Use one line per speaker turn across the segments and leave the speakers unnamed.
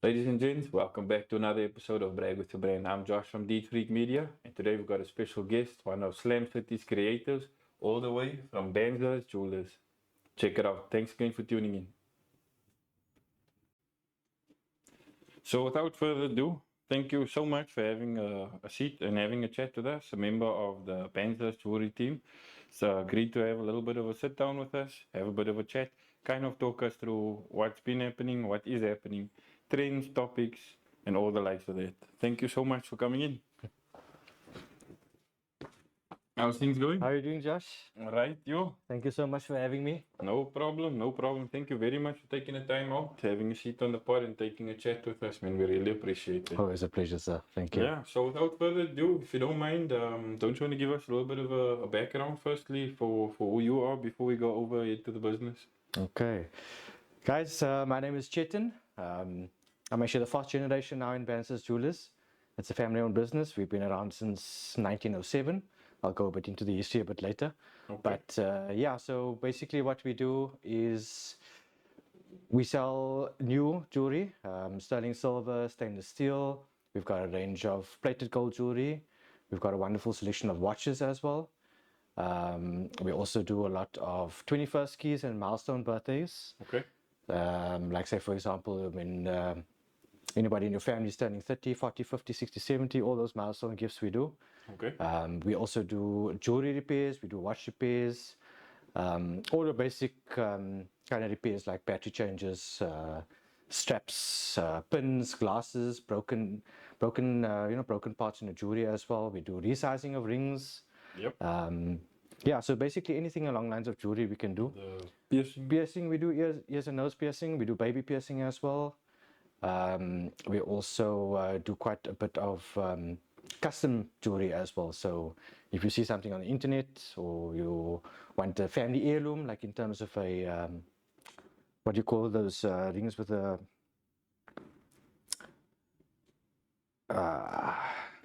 Ladies and gents, welcome back to another episode of Brag with the Brand. I'm Josh from D Freak Media, and today we've got a special guest, one of Slam City's creators, all the way from Bansdas Jewellers. Check it out. Thanks again for tuning in. So, without further ado, thank you so much for having a seat and having a chat with us, a member of the Bansdas Jewelry team. It's agreed to have a little bit of a sit down with us, have a bit of a chat, kind of talk us through what's been happening, what is happening, trends, topics, and all the likes of that. Thank you so much for coming in. How's things going?
How are you doing, Josh?
All right, you?
Thank you so much for having me.
No problem, no problem. Thank you very much for taking the time out, having a seat on the pod and taking a chat with us, man. We really appreciate it.
Always a pleasure, sir. Thank you.
Yeah, so without further ado, if you don't mind, don't you want to give us a little bit of a background firstly for who you are before we go over into the business?
Okay. Guys, my name is Chetan. I'm actually the fourth generation now in Bansdas Jewellers. It's a family-owned business. We've been around since 1907. I'll go a bit into the history a bit later.
Okay.
But yeah, so basically what we do is we sell new jewelry, sterling silver, stainless steel. We've got a range of plated gold jewelry. We've got a wonderful selection of watches as well. We also do a lot of 21st keys and milestone birthdays.
Okay.
Like say, for example, when anybody in your family is turning 30, 40, 50, 60, 70, all those milestone gifts we do.
Okay.
We also do jewelry repairs, we do watch repairs, all the basic kind of repairs like battery changes, straps, pins, glasses, broken parts in the jewelry as well. We do resizing of rings.
Yep.
Yeah, so basically anything along lines of jewelry we can do.
The piercing.
Piercing, we do ears and nose piercing. We do baby piercing as well. We also do quite a bit of custom jewelry as well. So if you see something on the internet or you want a family heirloom, like in terms of a what do you call those rings with a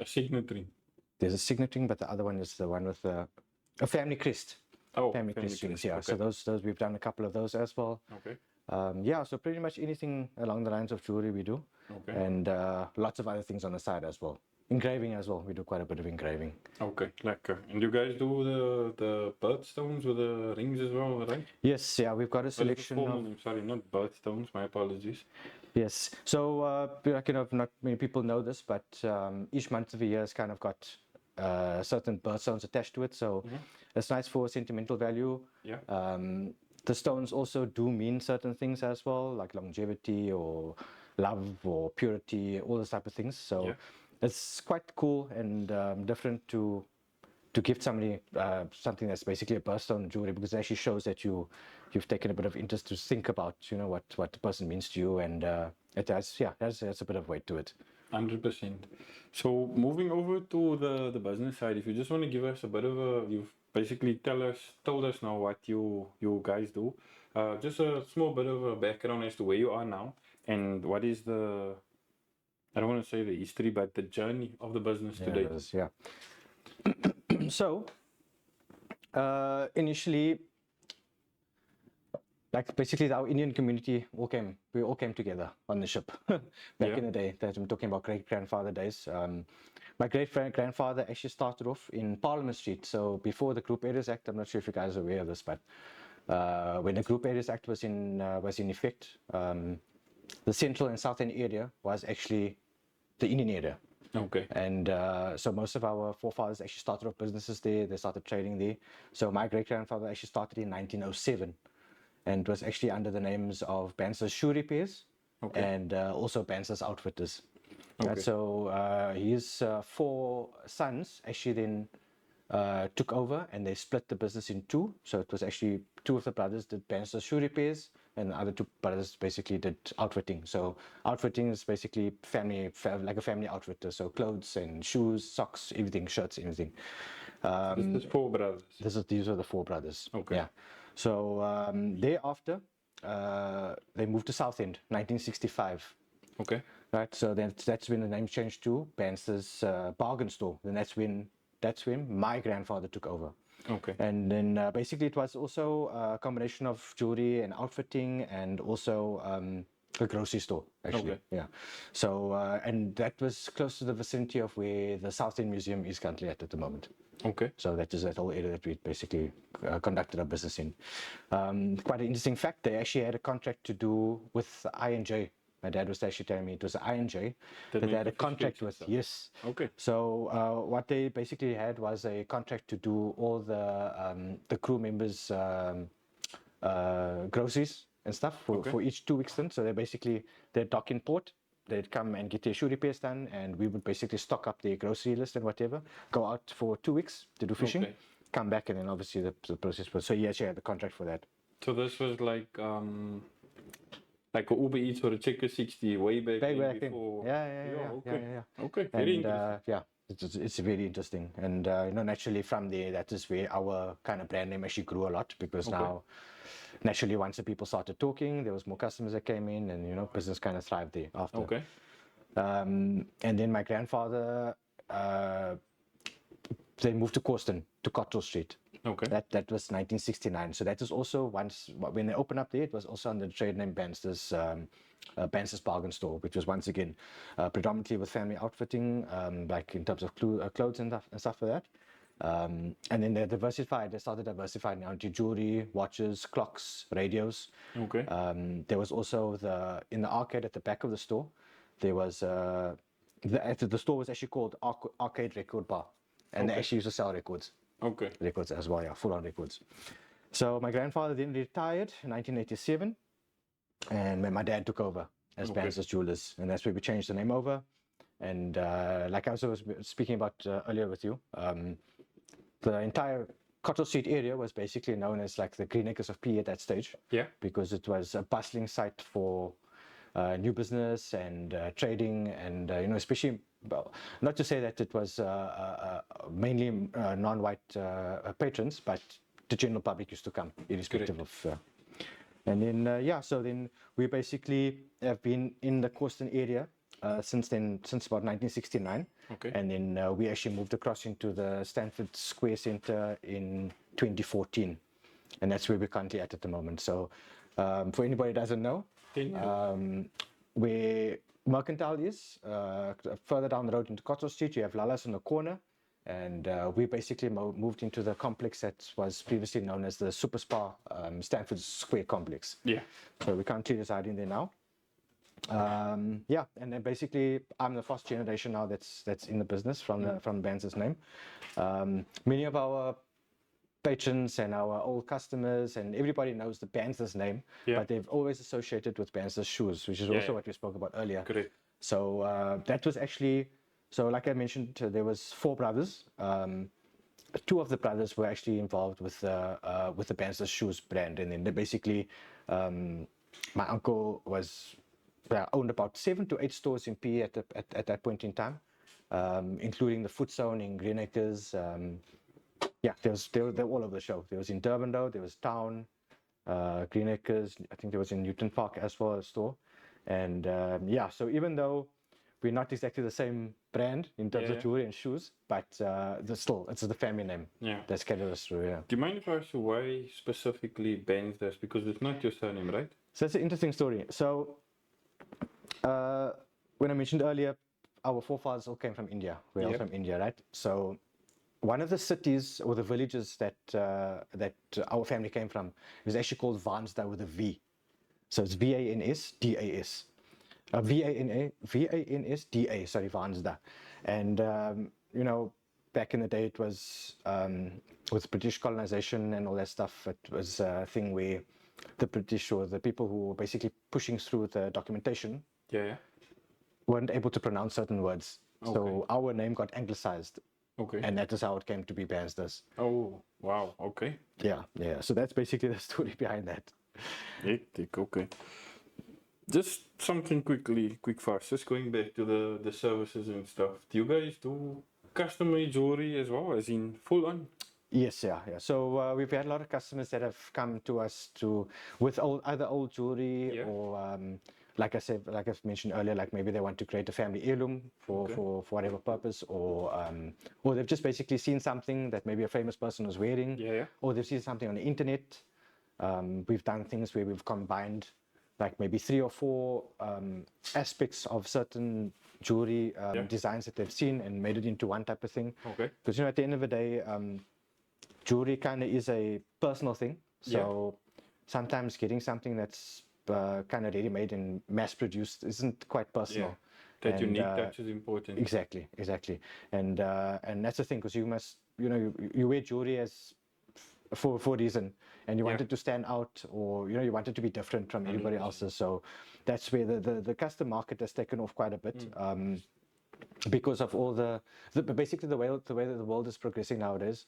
signet ring.
There's a signet ring, but the other one is the one with a family crest.
Oh,
family crest rings, yeah.
Okay.
So those we've done a couple of those as well.
Okay.
Yeah, so pretty much anything along the lines of jewelry we do.
Okay.
And lots of other things on the side as well. Engraving as well. We do quite a bit of engraving.
Okay, lekker. And you guys do the birthstones with the rings as well, right?
Yes, yeah, we've got a selection of...
Sorry, not birthstones, my apologies.
Yes, so not many people know this, but each month of the year has kind of got certain birthstones attached to it, so it's nice for sentimental value.
Yeah.
The stones also do mean certain things as well, like longevity or love or purity, all those type of things. So
yeah.
It's quite cool and different to gift somebody something that's basically a birthstone jewelry, because it actually shows that you've taken a bit of interest to think about what the person means to you, and it has a bit of weight to it.
100%. So moving over to the business side, if you just want to give us a bit of you've basically told us now what you guys do. Just a small bit of a background as to where you are now and what is I don't want to say the history, but the journey of the business today.
Yeah. So initially, like basically our Indian community we all came together on the ship back in the day. I'm talking about great-grandfather days. My great-grandfather actually started off in Parliament Street. So before the Group Areas Act, I'm not sure if you guys are aware of this, but when the Group Areas Act was in effect, the central and southern area was actually the Indian area.
Okay.
And so most of our forefathers actually started off businesses there. They started trading there. So my great-grandfather actually started in 1907. And was actually under the names of Bansdas Shoe Repairs and also Bansdas Outfitters.
Okay.
So his four sons actually then took over, and they split the business in two. So it was actually two of the brothers did Bansdas Shoe Repairs, and the other two brothers basically did outfitting. So outfitting is basically like a family outfitter. So clothes and shoes, socks, everything, shirts, everything.
This is four brothers.
These are the four brothers.
Okay.
Yeah. So thereafter, they moved to Southend, 1965.
Okay.
Right. So that's when the name changed to Bansdas Bargain Store. Then that's when my grandfather took over.
Okay.
And then basically it was also a combination of jewelry and outfitting, and also a grocery store, actually.
Okay.
Yeah. So, and that was close to the vicinity of where the South End Museum is currently at the moment.
Okay.
So that is that whole area that we basically conducted our business in. Quite an interesting fact, they actually had a contract to do with I&J. My dad was actually telling me it was I&J that they had a contract with. Yes.
Okay.
So what they basically had was a contract to do all the crew members' groceries and stuff for each 2 week stint. So they'd dock in port, they'd come and get their shoe repairs done, and we would basically stock up their grocery list and whatever, go out for 2 weeks to do fishing, come back, and then obviously the process was. So he actually had the contract for that.
So this was like a Uber Eats or a Checker 60 way back before.
Yeah.
Okay, very
And
interesting.
yeah, it's really interesting. And naturally from there, that is where our kind of brand name actually grew a lot, because now naturally once the people started talking, there was more customers that came in, and business kind of thrived there after.
Okay.
And then my grandfather, they moved to Causton, to Cottrell Street.
Okay.
That was 1969. So that is also once when they opened up there, it was also under the trade name Bansdas Bargain Store, which was once again predominantly with family outfitting, like in terms of clothes and stuff like that. And then they started diversifying now into jewelry, watches, clocks, radios.
Okay.
There was also in the arcade at the back of the store, there was the store was actually called Arcade Record Bar, and they actually used to sell records.
Okay.
Records as well, yeah, full-on records. So my grandfather then retired in 1987, and my dad took over as Bansdas Jewellers, and that's where we changed the name over. And like I was speaking about earlier with you, the entire Cottrell Street area was basically known as like the Green Acres of PE at that stage.
Yeah.
Because it was a bustling site for new business and trading, and especially, well, not to say that it was mainly non-white patrons, but the general public used to come irrespective of. And then so then we basically have been in the Causton area since about 1969.
Okay.
And then we actually moved across into the Stanford Square Center in 2014, and that's where we're currently at the moment. So for anybody who doesn't know, where Mercantile is, further down the road into Cottrell Street, you have Lala's in the corner, and we basically moved into the complex that was previously known as the Super Spa Stanford Square complex.
Yeah.
So we're currently residing there now. Yeah, and then basically I'm the first generation now that's in the business from Bansdas name. Many of our patrons and our old customers and everybody knows the Bansdas name, but they've always associated with Bansdas shoes, which is also what we spoke about earlier.
Correct.
So that was actually, so like I mentioned, there was 4 brothers. 2 of the brothers were actually involved with the Bansdas shoes brand, and then they basically, my uncle owned about 7 to 8 stores in PE at that point in time, including the Foot Zone in Green Acres. They were all over the show. There was in Durban, though. There was Town, Green Acres. I think there was in Newton Park as well, a store. And so even though we're not exactly the same brand in terms of jewelry and shoes, but it's the family name that's carried us through. Yeah.
Do you mind if I ask you why specifically Bansdas? Because it's not your surname, right?
So that's an interesting story. So when I mentioned earlier, our forefathers all came from India. We're all from India, right? So one of the cities or the villages that our family came from was actually called Bansdas with a V. So it's Vansdas. Vansda, sorry, Bansdas. And back in the day, it was with British colonization and all that stuff. It was a thing where the British, or the people who were basically pushing through the documentation, weren't able to pronounce certain words. So our name got anglicized.
Okay.
And that is how it came to be Bansdas.
Oh, wow. Okay.
Yeah. So that's basically the story behind that.
Hectic. Okay. Just something quick fast. Just going back to the services and stuff. Do you guys do custom-made jewelry as well, as in full on?
Yes, yeah. So we've had a lot of customers that have come to us with either old jewelry or like I've mentioned earlier, like maybe they want to create a family heirloom for whatever purpose, or they've just basically seen something that maybe a famous person was wearing, or they've seen something on the internet. We've done things where we've combined like maybe 3 or 4 aspects of certain jewelry designs that they've seen and made it into one type of thing.
Okay.
Because at the end of the day, jewelry kind of is a personal thing. So sometimes getting something that's kind of ready-made and mass-produced isn't quite personal.
That unique touch is important.
Exactly. And that's the thing, because you must, you wear jewelry as for a reason, and you want it to stand out, or you want it to be different from everybody else's. So that's where the custom market has taken off quite a bit. Because of all basically the way that the world is progressing nowadays.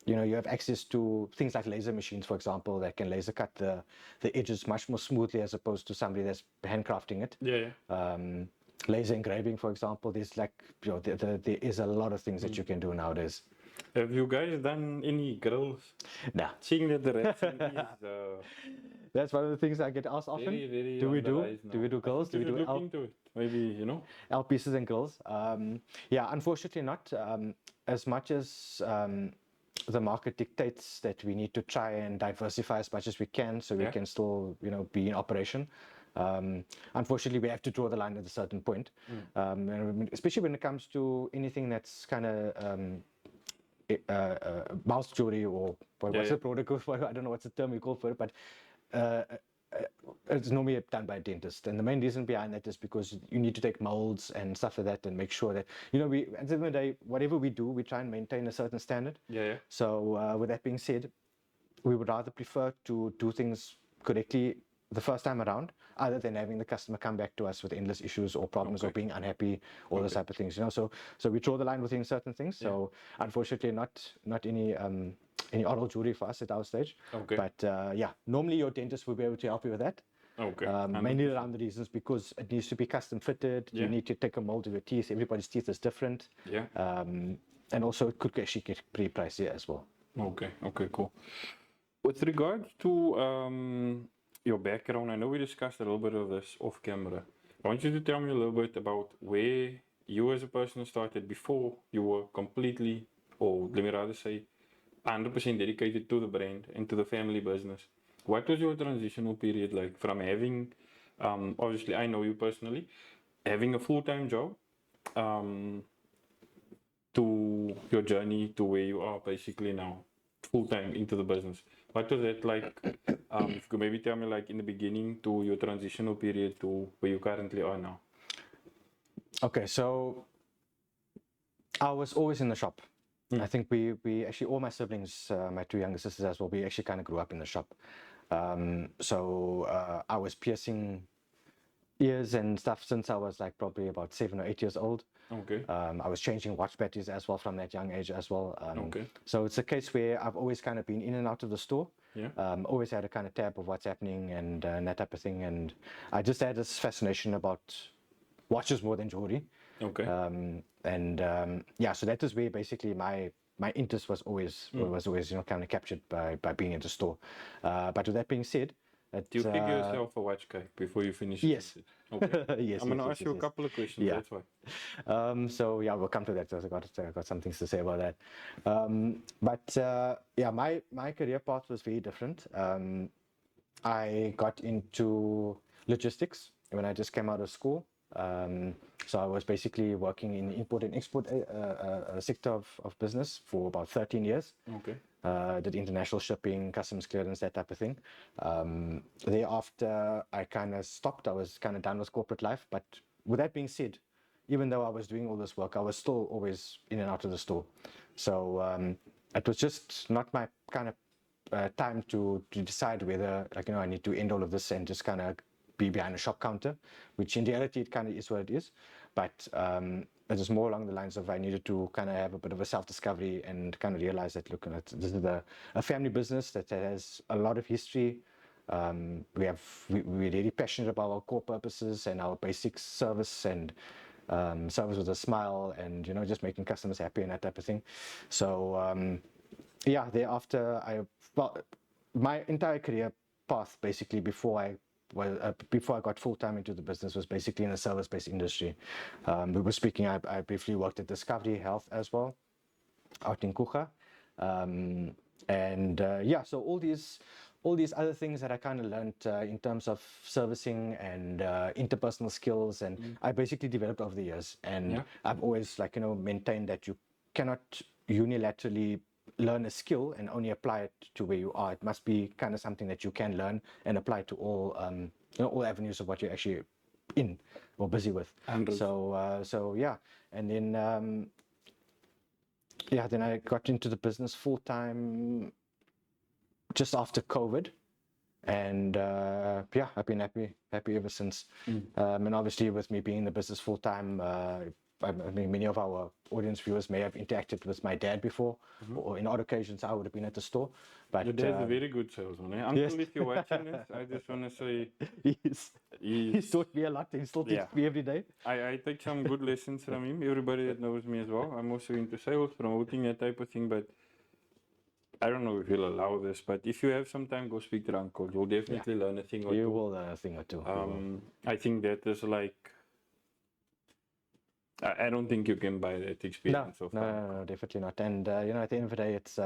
You have access to things like laser machines, for example, that can laser cut the edges much more smoothly, as opposed to somebody that's handcrafting it. Laser engraving, for example, there's like, there is a lot of things that you can do nowadays.
Have you guys done any grills?
Nah.
Seeing that the restaurant is
that's one of the things I get asked often.
very
Do we do grills? Do we do
look into it? Maybe,
L pieces and grills? Yeah, unfortunately not. As much as the market dictates that we need to try and diversify as much as we can, so we can still, be in operation. Unfortunately, we have to draw the line at a certain point, especially when it comes to anything that's kind of mouse jewelry, or what's the product called for? I don't know what's the term we call for it, but it's normally done by a dentist. And the main reason behind that is because you need to take molds and stuff like that and make sure that, we, at the end of the day, whatever we do, we try and maintain a certain standard. So with that being said, we would rather prefer to do things correctly the first time around, other than having the customer come back to us with endless issues or problems or being unhappy, all those type of things. So we draw the line within certain things. So unfortunately, not any oral jewelry for us at our stage. But normally your dentist will be able to help you with that. Mainly around the reasons, because it needs to be custom fitted. You need to take a mold of your teeth. Everybody's teeth is different. And also it could actually get pretty pricey as well.
Okay, cool. With regards to your background, I know we discussed a little bit of this off camera. I want you to tell me a little bit about where you as a person started before you were completely, or let me rather say, 100% dedicated to the brand and to the family business. What was your transitional period like from having, obviously I know you personally, having a full-time job, to your journey to where you are basically now, full-time into the business? What was that like? If you could maybe tell me, like, in the beginning to your transitional period to where you currently are now.
Okay, so I was always in the shop. I think we actually, all my siblings, my 2 younger sisters as well, we actually kind of grew up in the shop. So I was piercing ears and stuff since I was like probably about 7 or 8 years old. I was changing watch batteries as well from that young age as well. So it's a case where I've always kind of been in and out of the store. Always had a kind of tab of what's happening and that type of thing. And I just had this fascination about watches more than jewelry. So that is where basically my interest was always kind of captured by being in the store. But with that being said,
do you figure yourself a watch guy before you finish?
Yes.
Yes. I'm going to ask you a couple of questions. That's why.
So we'll come to that. So I got some things to say about that. My career path was very different. I got into logistics when I just came out of school. So I was basically working in the import and export sector of business for about 13 years. Did international shipping, customs clearance, that type of thing. Thereafter, I kind of stopped. I was kind of done with corporate life. But with that being said, even though I was doing all this work, I was still always in and out of the store. So it was just not my kind of time to decide whether, I need to end all of this and just kind of be behind a shop counter, which in reality it kind of is what it is. But it was more along the lines of I needed to kind of have a bit of a self-discovery and kind of realize that, look, this is a family business that has a lot of history. We're really passionate about our core purposes and our basic service and service with a smile and, just making customers happy and that type of thing. So thereafter, my entire career path basically before I got full-time into the business was basically in a service-based industry. We were speaking, I briefly worked at Discovery Health as well, out in Kucha. So all all these other things that I kind of learned in terms of servicing and interpersonal skills, and I basically developed over the years. And I've always maintained that you cannot unilaterally learn a skill and only apply it to where you are. It must be kind of something that you can learn and apply to all all avenues of what you're actually in or busy with. So yeah, and then then I got into the business full time just after COVID, and I've been happy ever since. And obviously, with me being in the business full time, I mean, many of our audience viewers may have interacted with my dad before, or in odd occasions I would have been at the store. But
your dad's a very good salesman. Eh? Uncle, if you're watching this, I just want to say
he's taught me a lot. He still teaches me every day.
I take some good lessons from him. Everybody that knows me as well. I'm also into sales, promoting that type of thing. But I don't know if he'll allow this. But if you have some time, go speak to Uncle. You'll definitely learn a thing or two.
You will learn a thing or two.
I think that is like. I don't think you can buy that experience.
No, definitely not. And at the end of the day, it's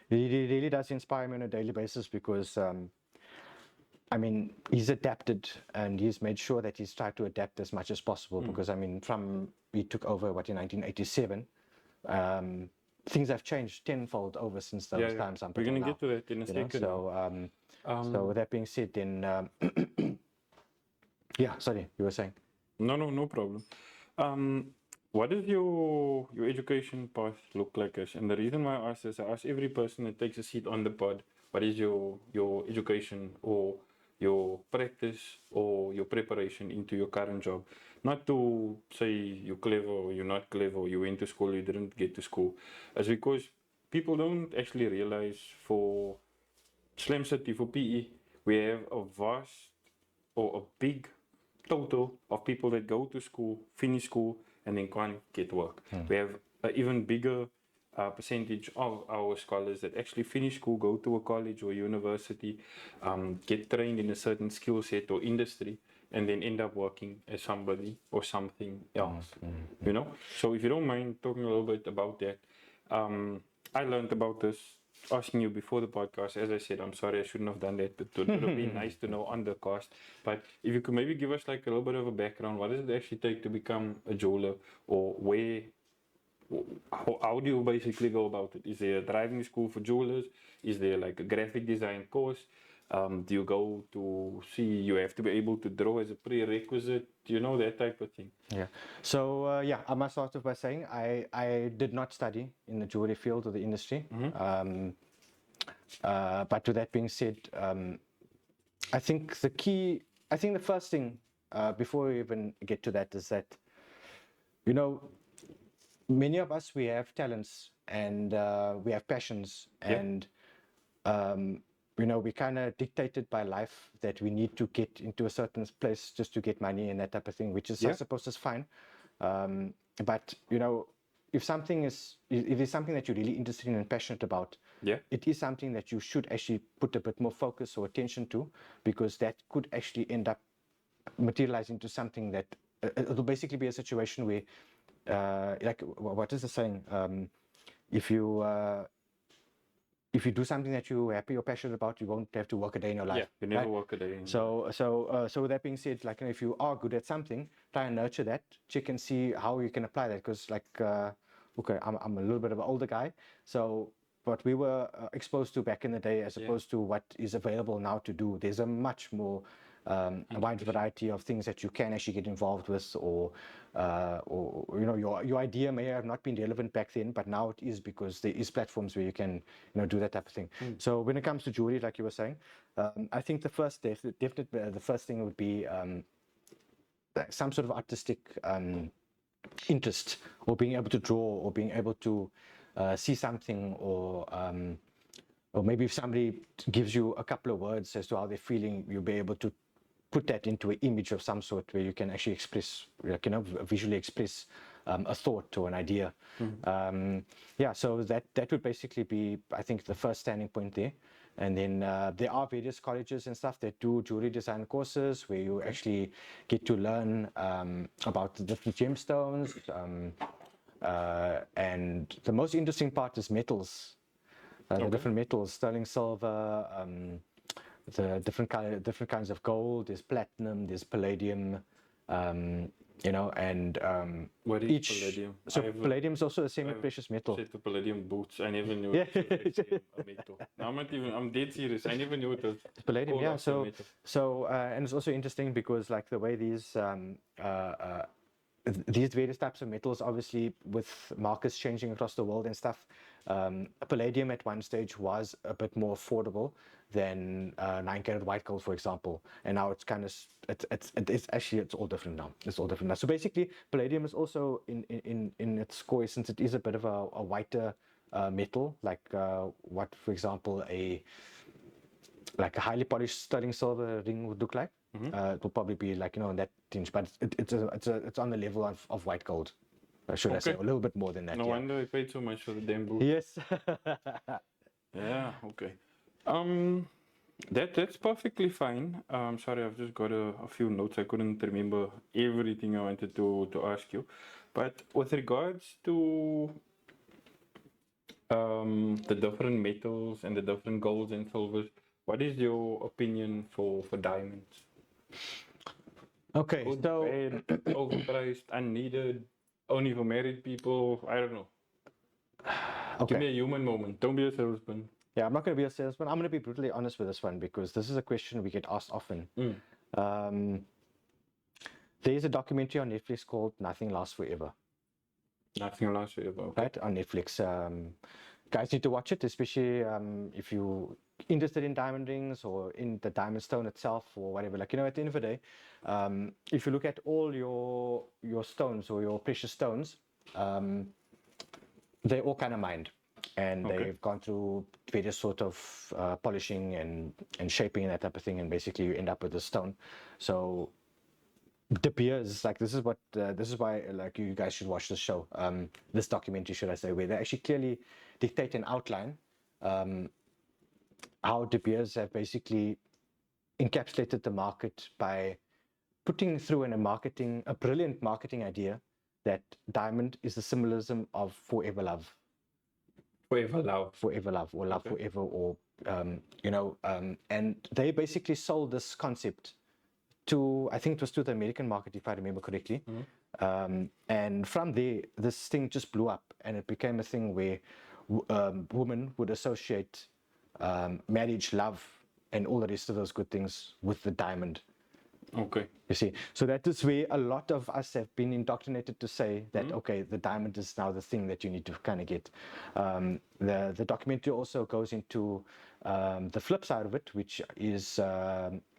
he really does inspire me on a daily basis because I mean, he's adapted and he's made sure that he's tried to adapt as much as possible. Because I mean, from we took over in 1987, things have changed tenfold over since those times.
We're gonna get to that in a second.
So with that being said, then sorry, you were saying.
No problem. What does your education path look like? And the reason why I ask this, I ask every person that takes a seat on the pod, what is your education or your practice or your preparation into your current job? Not to say you're clever or you're not clever, or you went to school, you didn't get to school. It's because people don't actually realize for Slam City, for PE, we have a vast or a big total of people that go to school, finish school, and then can't get work. We have an even bigger percentage of our scholars that actually finish school, go to a college or university, get trained in a certain skill set or industry, and then end up working as somebody or something else. You know? So if you don't mind talking a little bit about that, I learned about this asking you before the podcast. As I said, I'm sorry I shouldn't have done that. It would have been nice to know on the cast. But if you could maybe give us like a little bit of a background, what does it actually take to become a jeweler, or how do you basically go about it? Is there a driving school for jewelers? Is there like a graphic design course? Do you go to see, you have to be able to draw as a prerequisite, that type of thing?
Yeah. So, I must start off by saying I did not study in the jewelry field or the industry. But with that being said, I think the first thing, before we even get to that, is that, many of us, we have talents and we have passions, and we're kind of dictated by life that we need to get into a certain place just to get money and that type of thing, which is, I suppose, is fine. But if it's something that you're really interested in and passionate about, it is something that you should actually put a bit more focus or attention to, because that could actually end up materializing into something that it'll basically be a situation where, like, what is the saying? If you do something that you're happy or passionate about, you won't have to work a day in your life.
Yeah, you never work a day.
So with that being said, like, if you are good at something, try and nurture that, check and see how you can apply that. Because like, okay, I'm a little bit of an older guy, so what we were exposed to back in the day, as opposed to what is available now to do, there's a much more a wide variety of things that you can actually get involved with, or your idea may have not been relevant back then, but now it is, because there is platforms where you can do that type of thing. So when it comes to jewelry, like you were saying, I think the first the first thing would be some sort of artistic interest, or being able to draw, or being able to see something, or maybe if somebody gives you a couple of words as to how they're feeling, you'll be able to put that into an image of some sort where you can actually express, visually express a thought or an idea. So that would basically be, I think, the first standing point there. And then there are various colleges and stuff that do jewelry design courses where you actually get to learn about the different gemstones. And the most interesting part is metals. The different metals, sterling silver, the different kinds of gold. There's platinum, there's palladium, you know, and
What is
each.
palladium?
So
I have a
palladium is also a semi-precious metal.
set of palladium boots. I never knew
Yeah.
it was actually a metal. No, I'm dead serious. I never knew it was
Palladium,
called
yeah.
after a
So,
metal.
and it's also interesting because like the way these various types of metals, obviously with markets changing across the world and stuff, palladium at one stage was a bit more affordable than 9 karat white gold, for example. And now it's kind of it's all different now. It's all different now. So basically, palladium is also in its core, since it is a bit of a whiter metal, like what, for example, a highly polished sterling silver ring would look like. It will probably be like, you know, in that tinge, but it's on the level of white gold, should I say,
Okay.
a little bit more than that.
No
Yeah.
wonder I paid so much for the damn boot.
Yes.
Yeah, okay. That's perfectly fine. Sorry, I've just got a few notes. I couldn't remember everything I wanted to ask you. But with regards to the different metals and the different golds and silvers, what is your opinion for diamonds?
Okay,
Good,
so
bad, overpriced, unneeded, only for married people? I don't know. Give me
okay.
a human moment. Don't be a salesman.
Yeah, I'm not going to be a salesman. I'm going to be brutally honest with this one because this is a question we get asked often. There's a documentary on Netflix called Nothing Lasts Forever.
Nothing lasts forever. Okay.
Right, on Netflix. Guys need to watch it, especially if you're interested in diamond rings or in the diamond stone itself or whatever. Like, you know, at the end of the day, if you look at all your stones or your precious stones, they're all kind of mined, and
Okay.
they've gone through various sort of polishing and shaping and that type of thing, and basically you end up with a stone. So De Beers, like this is why like you guys should watch this show, this documentary, should I say, where they actually clearly dictate and outline how De Beers have basically encapsulated the market by putting through a brilliant marketing idea that diamond is the symbolism of forever love.
Forever love.
Forever love, or love
Okay.
forever, or you know, and they basically sold this concept to, I think it was to the American market, if I remember correctly. And from there, this thing just blew up, and it became a thing where women would associate marriage, love, and all the rest of those good things with the diamond.
Okay.
You see, so that is where a lot of us have been indoctrinated to say that, okay, the diamond is now the thing that you need to kind of get. The documentary also goes into the flip side of it, which is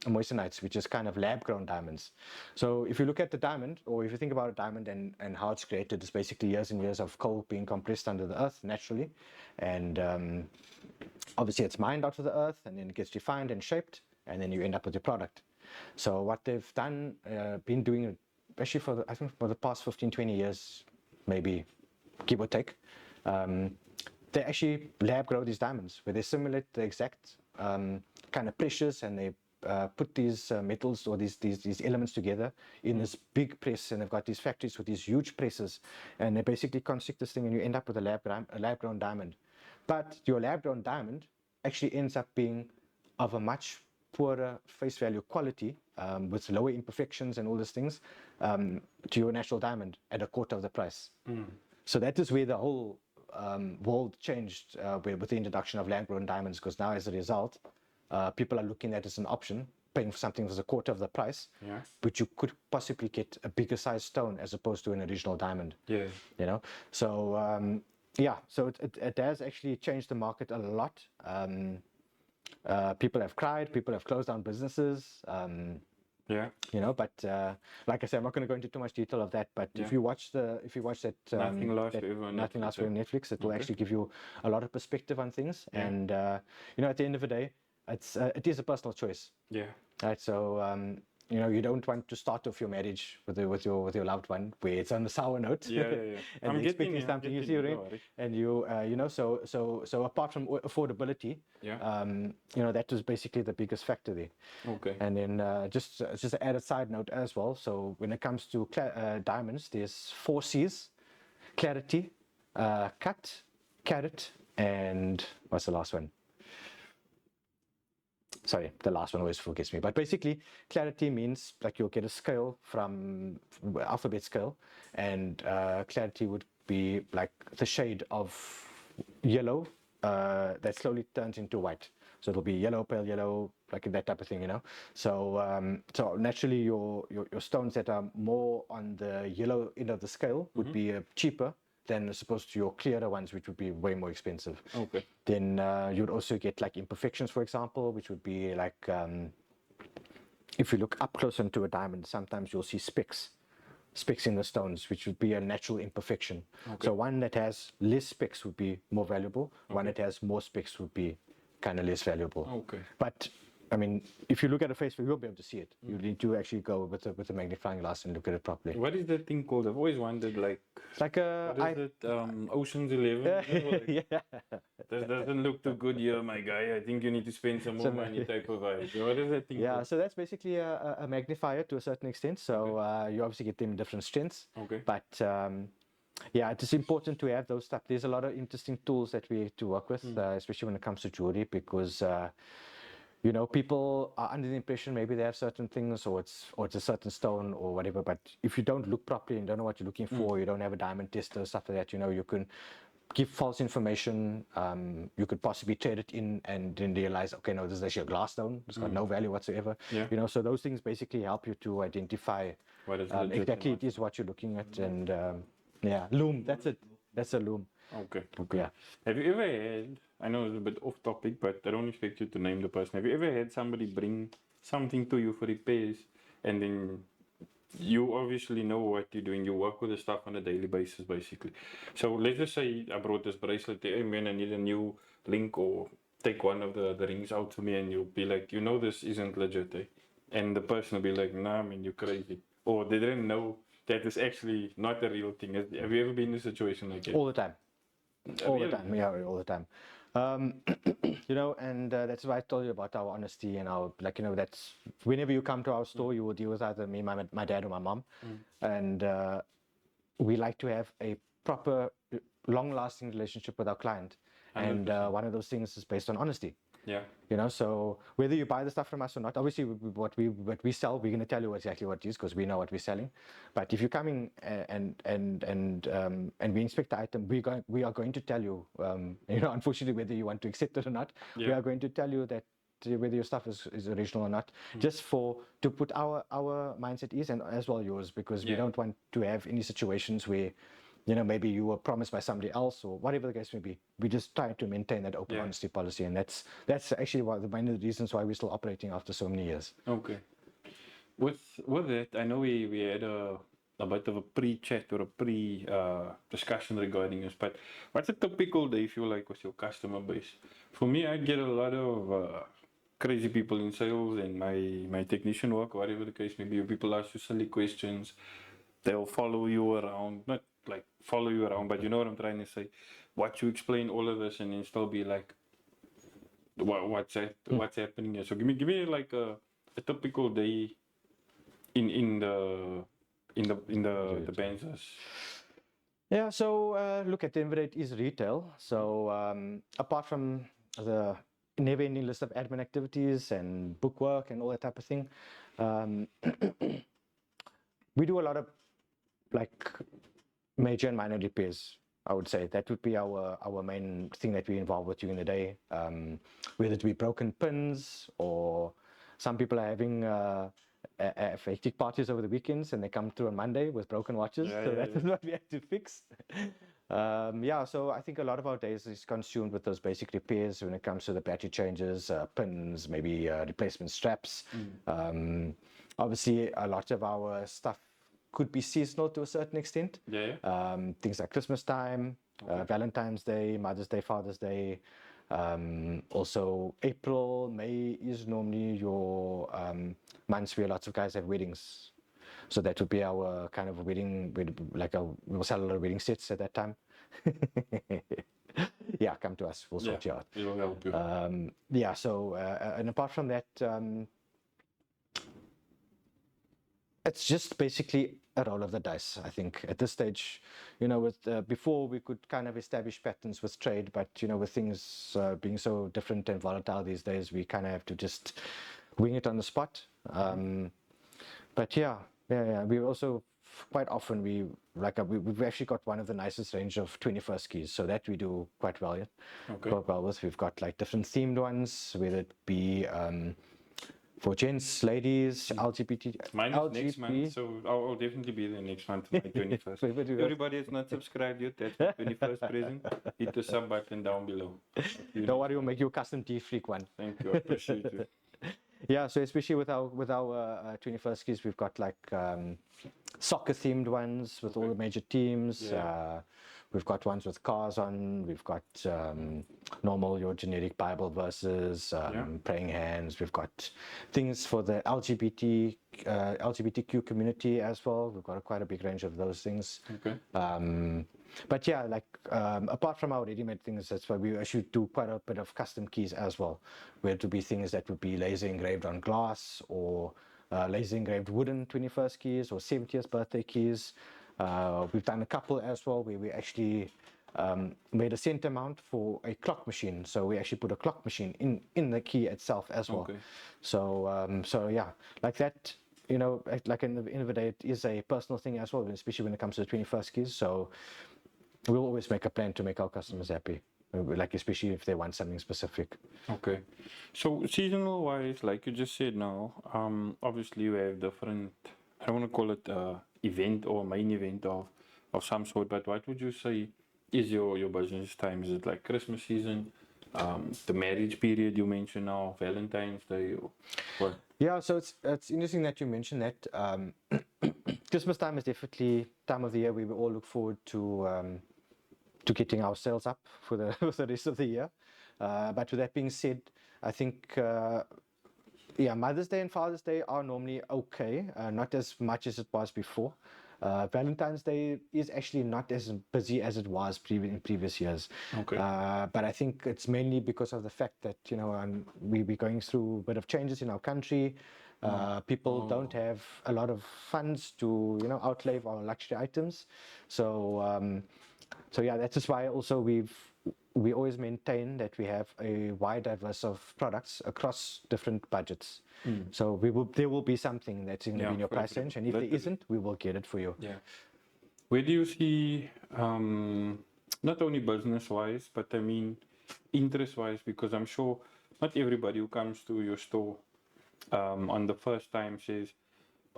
moissanites, which is kind of lab-grown diamonds. So if you look at the diamond, or if you think about a diamond and how it's created, it's basically years and years of coal being compressed under the earth naturally, and obviously it's mined out of the earth, and then it gets refined and shaped, and then you end up with your product. So what they've done, been doing, especially I think for the past 15, 20 years, maybe, give or take, they actually lab grow these diamonds where they simulate the exact kind of pressures, and they put these metals or these elements together in this big press, and they've got these factories with these huge presses, and they basically construct this thing, and you end up with a lab-grown diamond. But your lab-grown diamond actually ends up being of a much poorer face value quality, with lower imperfections and all these things, to your natural diamond at a quarter of the price. So that is where the whole world changed with the introduction of lab-grown diamonds, because now as a result, people are looking at it as an option, paying for something that's a quarter of the price, but you could possibly get a bigger size stone as opposed to an original diamond.
Yeah.
You know, so yeah, so it has actually changed the market a lot. People have cried, people have closed down businesses,
Yeah.
you know, but like I said, I'm not going to go into too much detail of that, but if you watch that
Nothing Lasts Forever on
Nothing Lasts Forever on Netflix, it will
Okay.
actually give you a lot of perspective on things. And you know, at the end of the day, it is a personal choice,
Yeah.
right? So you know, you don't want to start off your marriage with your loved one where it's on a sour note.
Yeah.
And
I'm
they're expecting
getting
something, you
you,
see,
don't
right?
worry.
And you you know, so apart from affordability,
Yeah.
you know, that was basically the biggest factor there.
Okay.
And then just an added side note as well. So when it comes to diamonds, there's 4 C's: clarity, cut, carat, and what's the last one? sorry, the last one always forgets me. But basically, clarity means like you'll get a scale from alphabet scale, and clarity would be like the shade of yellow that slowly turns into white. So it'll be yellow, pale yellow, like that type of thing, you know. So so naturally, your stones that are more on the yellow end of the scale would be cheaper than as opposed to your clearer ones, which would be way more expensive.
Okay.
Then you'd also get like imperfections, for example, which would be like if you look up close into a diamond, sometimes you'll see specks in the stones, which would be a natural imperfection.
Okay.
So one that has less specks would be more valuable. One that has more specks would be kind of less valuable.
Okay.
But I mean, if you look at a face, you won't be able to see it. You need to actually go with a magnifying glass and look at it properly.
What is that thing called? I've always wondered, like,
It's like a
what is it? Ocean's 11? Like,
yeah.
this doesn't look too good here, my guy. I think you need to spend some more money type of vibe. What is that thing
Yeah,
called?
so that's basically a magnifier to a certain extent. So you obviously get them in different strengths.
Okay.
But yeah, it is important to have those stuff. There's a lot of interesting tools that we have to work with, especially when it comes to jewelry, because you know, people are under the impression maybe they have certain things, or it's a certain stone or whatever. But if you don't look properly and don't know what you're looking for, you don't have a diamond tester, stuff like that, you know, you can give false information. You could possibly trade it in and then realize, okay, no, this is actually a glass stone. It's got no value whatsoever.
Yeah.
You know, so those things basically help you to identify
What is legit
exactly
and
it is what you're looking at. And yeah, loom. That's it. That's a loom.
Okay. Okay.
Yeah.
Have you ever had, I know it's a bit off topic, but I don't expect you to name the person. Have you ever had somebody bring something to you for repairs, and then you obviously know what you're doing, you work with the stuff on a daily basis basically. So let's just say I brought this bracelet, hey man, I need a new link, or take one of the rings out to me, and you'll be like, you know this isn't legit, eh? And the person will be like, nah man, you're crazy. Or they didn't know that is actually not a real thing. Have you ever been in a situation like that?
All the time. All the
Really?
time, yeah, all the time. You know, and that's why I told you about our honesty and our, like, you know, that's whenever you come to our store, you will deal with either me, my dad, or my mom, and we like to have a proper, long-lasting relationship with our client, and one of those things is based on honesty.
Yeah.
You know, so whether you buy the stuff from us or not, obviously what we sell, we're going to tell you exactly what it is because we know what we're selling. But if you're coming and we inspect the item, we are going to tell you, you know, unfortunately, whether you want to accept it or not, we are going to tell you that whether your stuff is original or not, just to put our mindset at ease, and as well yours, because we don't want to have any situations where, you know, maybe you were promised by somebody else or whatever the case may be. We just try to maintain that open honesty policy, and that's actually one of the reasons why we're still operating after so many years.
Okay. With that, I know we had a bit of a pre-chat or a pre-discussion regarding this, but what's a typical day feel like with your customer base? For me, I get a lot of crazy people in sales and my technician work, whatever the case may be. People ask you silly questions. They'll follow you around, not like follow you around, but you know what I'm trying to say. Watch you explain all of this and then still be like, what's happening here? So give me like a typical day in the Bansdas.
Yeah, so look, at the end of the day, it is retail. So apart from the never-ending list of admin activities and bookwork and all that type of thing, we do a lot of like major and minor repairs. I would say that would be our main thing that we involve with during the day, whether it be broken pins, or some people are having hectic parties over the weekends and they come through on Monday with broken watches. That is what we have to fix. Yeah, so I think a lot of our days is consumed with those basic repairs when it comes to the battery changes, pins, maybe replacement straps. Obviously, a lot of our stuff could be seasonal to a certain extent. Things like Christmas time, Valentine's Day, Mother's Day, Father's Day. Also, April, May is normally your months where lots of guys have weddings. So that would be our kind of wedding, like we'll sell a lot of wedding sets at that time. Yeah, come to us, we'll sort you out.
We will help you.
Yeah, so, and apart from that, It's just basically a roll of the dice, I think, at this stage. With before we could kind of establish patterns with trade, but with things being so different and volatile these days, we kind of have to just wing it on the spot. But yeah. We also quite often we've actually got one of the nicest range of 21st keys, so that we do quite well yet.
Okay.
Quite well with. We've got like different themed ones, whether it be for gents, ladies, LGBT.
Mine is next month, so I'll definitely be there next month for my 21st. Everybody is not subscribed yet. That's my 21st present. Hit the sub button down below.
Don't worry, we'll make you a custom tea freak one.
Thank you. I appreciate it.
Yeah, so especially with our 21st keys, we've got like soccer themed ones with all the major teams.
Yeah.
We've got ones with cars on. We've got normal, your generic Bible verses, praying hands. We've got things for the LGBTQ community as well. We've got quite a big range of those things.
Okay.
But yeah, like apart from our ready-made things, that's why we actually do quite a bit of custom keys as well, where it would be things that would be laser engraved on glass or laser engraved wooden 21st keys or 70th birthday keys. We've done a couple as well where we actually made a center mount for a clock machine. So we actually put a clock machine in the key itself as well.
Okay.
So yeah, like that, like in the end of the day, it is a personal thing as well, especially when it comes to the 21st keys. So we'll always make a plan to make our customers happy, like especially if they want something specific.
Okay. So seasonal wise, like you just said now, obviously you have different, I don't want to call it event or main event of some sort, but what would you say is your business time? Is it like Christmas season, the marriage period you mentioned now, Valentine's Day, or what?
Yeah, so it's interesting that you mentioned that. Christmas time is definitely time of the year we all look forward to getting our sales up for the for the rest of the year. But with that being said, I think Mother's Day and Father's Day are normally okay, not as much as it was before. Valentine's Day is actually not as busy as it was in previous years.
Okay.
But I think it's mainly because of the fact that we're going through a bit of changes in our country. People don't have a lot of funds to outlay on luxury items. So yeah, that's just why also we always maintain that we have a wide diverse of products across different budgets. So there will be something that's in your price range, and if there isn't, we will get it for you.
Yeah. Where do you see, not only business wise, but I mean interest wise, because I'm sure not everybody who comes to your store on the first time says,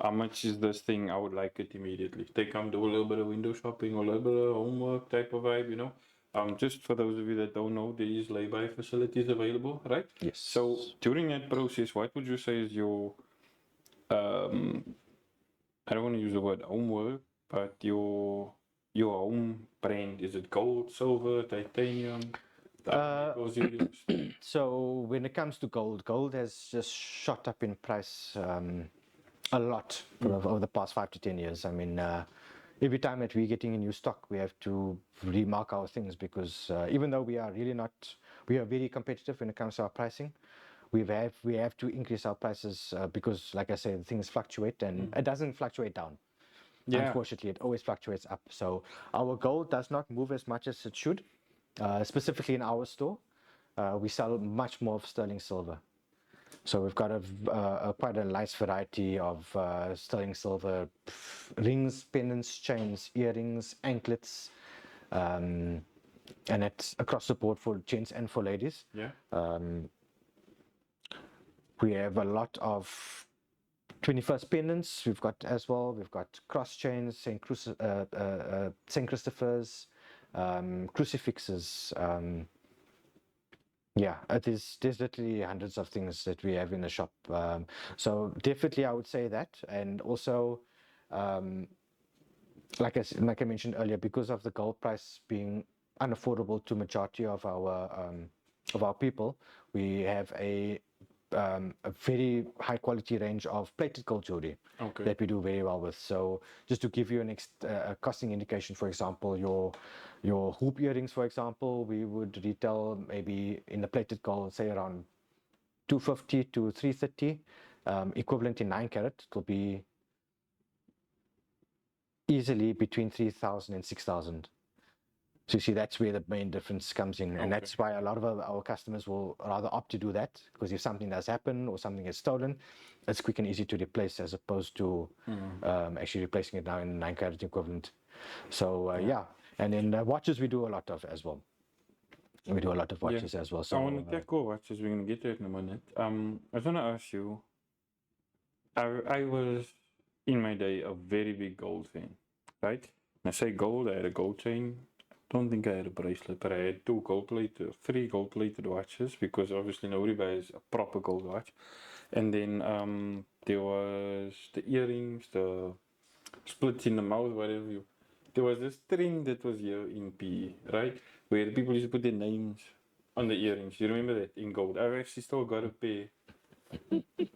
how much is this thing? I would like it immediately. They come do a little bit of window shopping or a little bit of homework type of vibe, Just for those of you that don't know, there is lay-by facilities available, right?
Yes.
So during that process, what would you say is your, I don't want to use the word homework, but your home brand, is it gold, silver, titanium?
So when it comes to gold has just shot up in price a lot over the past 5 to 10 years. I mean, every time that we're getting a new stock, we have to remark our things because even though we are very competitive when it comes to our pricing, we have to increase our prices because, like I said, things fluctuate and it doesn't fluctuate down. Yeah. Unfortunately, it always fluctuates up. So our gold does not move as much as it should. Specifically in our store, we sell much more of sterling silver. So we've got quite a nice variety of sterling silver rings, pendants, chains, earrings, anklets, and it's across the board for gents and for ladies.
Yeah.
We have a lot of 21st pendants. We've got as well. We've got cross chains, Saint Christopher's, crucifixes. Yeah, there's literally hundreds of things that we have in the shop. So definitely I would say that. And also, like I mentioned earlier, because of the gold price being unaffordable to majority of our people, we have a very high quality range of plated gold jewelry that we do very well with. So just to give you a costing indication, for example, your hoop earrings, for example, we would retail maybe in the plated gold, say around 250 to 330, equivalent in 9 carat. It will be easily between 3,000 and 6,000. So you see, that's where the main difference comes in, and that's why a lot of our customers will rather opt to do that, because if something does happen or something gets stolen, it's quick and easy to replace as opposed to actually replacing it now in 9 carat equivalent. So yeah, and then watches we do a lot of as well. We do a lot of watches as well. So
I want to tackle watches. We're going to get to it in a minute. I was going to ask you, I was in my day a very big gold fan, right? When I say gold, I had a gold chain. Don't think I had a bracelet, but I had 3 gold plated watches, because obviously nobody buys a proper gold watch. And then there was the earrings, the splits in the mouth, whatever you. There was this trend that was here in PE, right? Where people used to put their names on the earrings. You remember that in gold? I've actually still got a pair.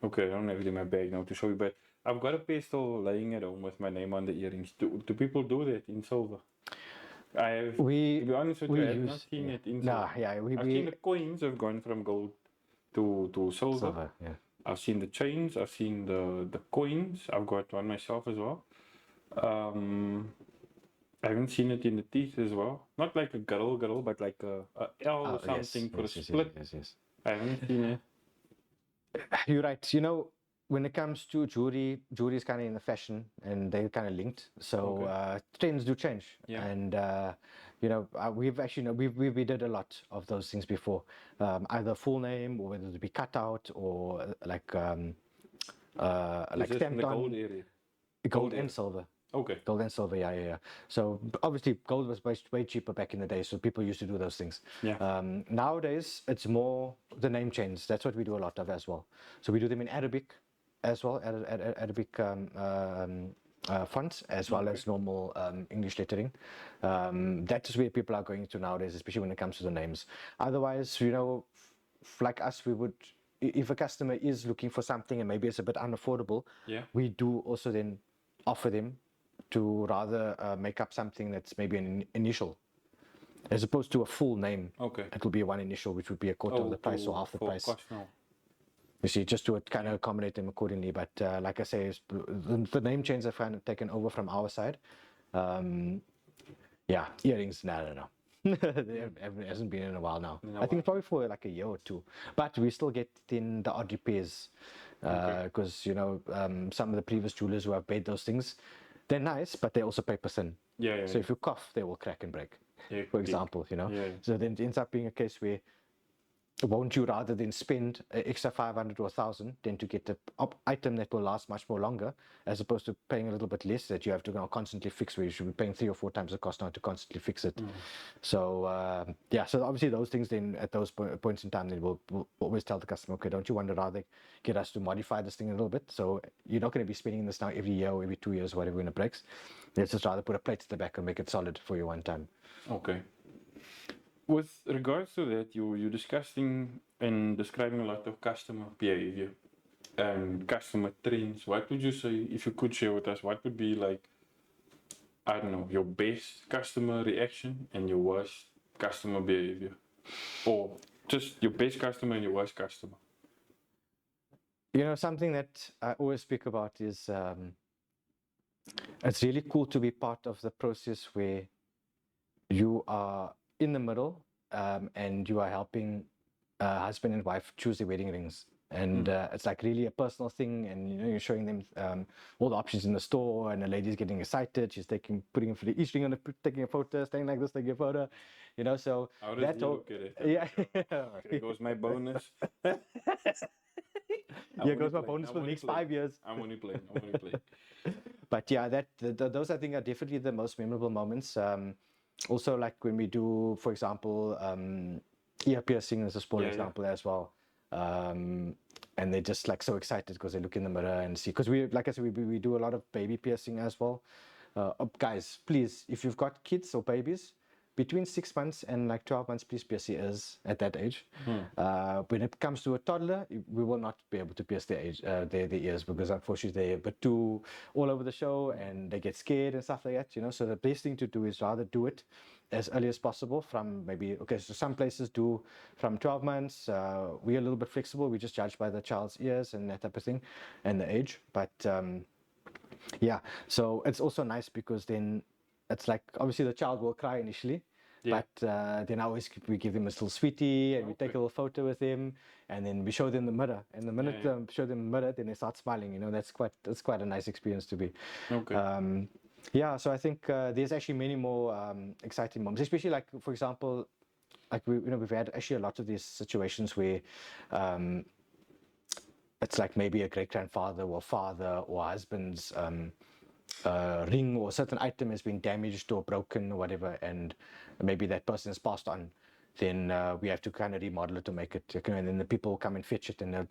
Okay, I don't have it in my bag now to show you, but I've got a pair still lying at home with my name on the earrings. Do people do that in silver? I have, to be honest with you, I have not seen it in silver. I've seen the coins have gone from gold to silver.
Yeah.
I've seen the chains, I've seen the coins. I've got one myself as well. I haven't seen it in the teeth as well. Not like a girdle, but like a L or something for a split.
Yes.
I haven't seen it.
You're right. You know, when it comes to jewelry is kind of in the fashion, and they're kind of linked. So trends do change.
Yeah.
And you know, we've actually, you know, we did a lot of those things before, either full name, or whether it be cut out, or like
Is this in the gold area?
Gold and silver.
Okay.
Gold and silver, yeah. So obviously gold was way cheaper back in the day, so people used to do those things.
Yeah.
Nowadays, it's more the name chains. That's what we do a lot of as well. So we do them in Arabic as well, Arabic fonts, as well as normal English lettering. That is where people are going to nowadays, especially when it comes to the names. Otherwise, you know, like us, we would, if a customer is looking for something and maybe it's a bit unaffordable, we do also then offer them to rather make up something that's maybe an initial, as opposed to a full name.
Okay.
It will be one initial, which would be a quarter of the price or half the price.
No.
You see, just to kind of accommodate them accordingly. But like I say, the name chains have kind of taken over from our side. Yeah, earrings, no. It hasn't been in a while now. I think probably for like a year or two. But we still get in the odd repairs, because you know, some of the previous jewelers who have made those things, they're nice, but they also paper thin.
Yeah.
So if you cough, they will crack and break.
Yeah,
for example, you know.
Yeah.
So then it ends up being a case where, won't you rather than spend an extra 500 or 1,000 than to get the item that will last much more longer, as opposed to paying a little bit less that you have to now constantly fix, where you should be paying 3 or 4 times the cost now to constantly fix it. So yeah, so obviously those things then at those points in time, then we'll always tell the customer, okay, don't you want to rather get us to modify this thing a little bit? So you're not going to be spending this now every year or every 2 years, whatever, when it breaks. Let's just rather put a plate at the back and make it solid for you one time.
Okay. With regards to that, you're discussing and describing a lot of customer behavior and customer trends. What would you say, if you could share with us, what would be like, I don't know, your best customer reaction and your worst customer behavior? Or just your best customer and your worst customer?
You know, something that I always speak about is it's really cool to be part of the process where you are in the middle, and you are helping husband and wife choose their wedding rings. And it's like really a personal thing, and you know, you're showing them all the options in the store, and the lady's getting excited. She's putting each ring on taking a photo, staying like this, taking a photo, you know. So
how does that look at it?
Yeah.
There goes my bonus.
Here goes my bonus for the next 5 years.
I'm only playing.
But yeah, those I think are definitely the most memorable moments. Also, like when we do, for example, ear piercing is a small example as well. And they're just like so excited because they look in the mirror and see, because we, like I said, we do a lot of baby piercing as well. Guys, please, if you've got kids or babies between 6 months and like 12 months, please pierce your ears at that age. When it comes to a toddler, we will not be able to pierce their ears, because unfortunately they're a bit too all over the show and they get scared and stuff like that, you know. So the best thing to do is rather do it as early as possible, from maybe, okay, so some places do from 12 months. We're a little bit flexible. We just judge by the child's ears and that type of thing and the age. But Yeah, so it's also nice because then it's like obviously the child will cry initially,
Yeah.
but then we give them a little sweetie and we take a little photo with them, and then we show them the mirror. And the minute
Yeah.
show them the mirror, then they start smiling. You know, that's quite a nice experience to be.
Okay.
Yeah, so I think there's actually many more exciting moments, especially like for example, like we've had actually a lot of these situations where um, it's like maybe a great grandfather or father or husband's ring or a certain item has been damaged or broken or whatever, and maybe that person has passed on, then we have to kind of remodel it to make it, and then the people come and fetch it, and they'll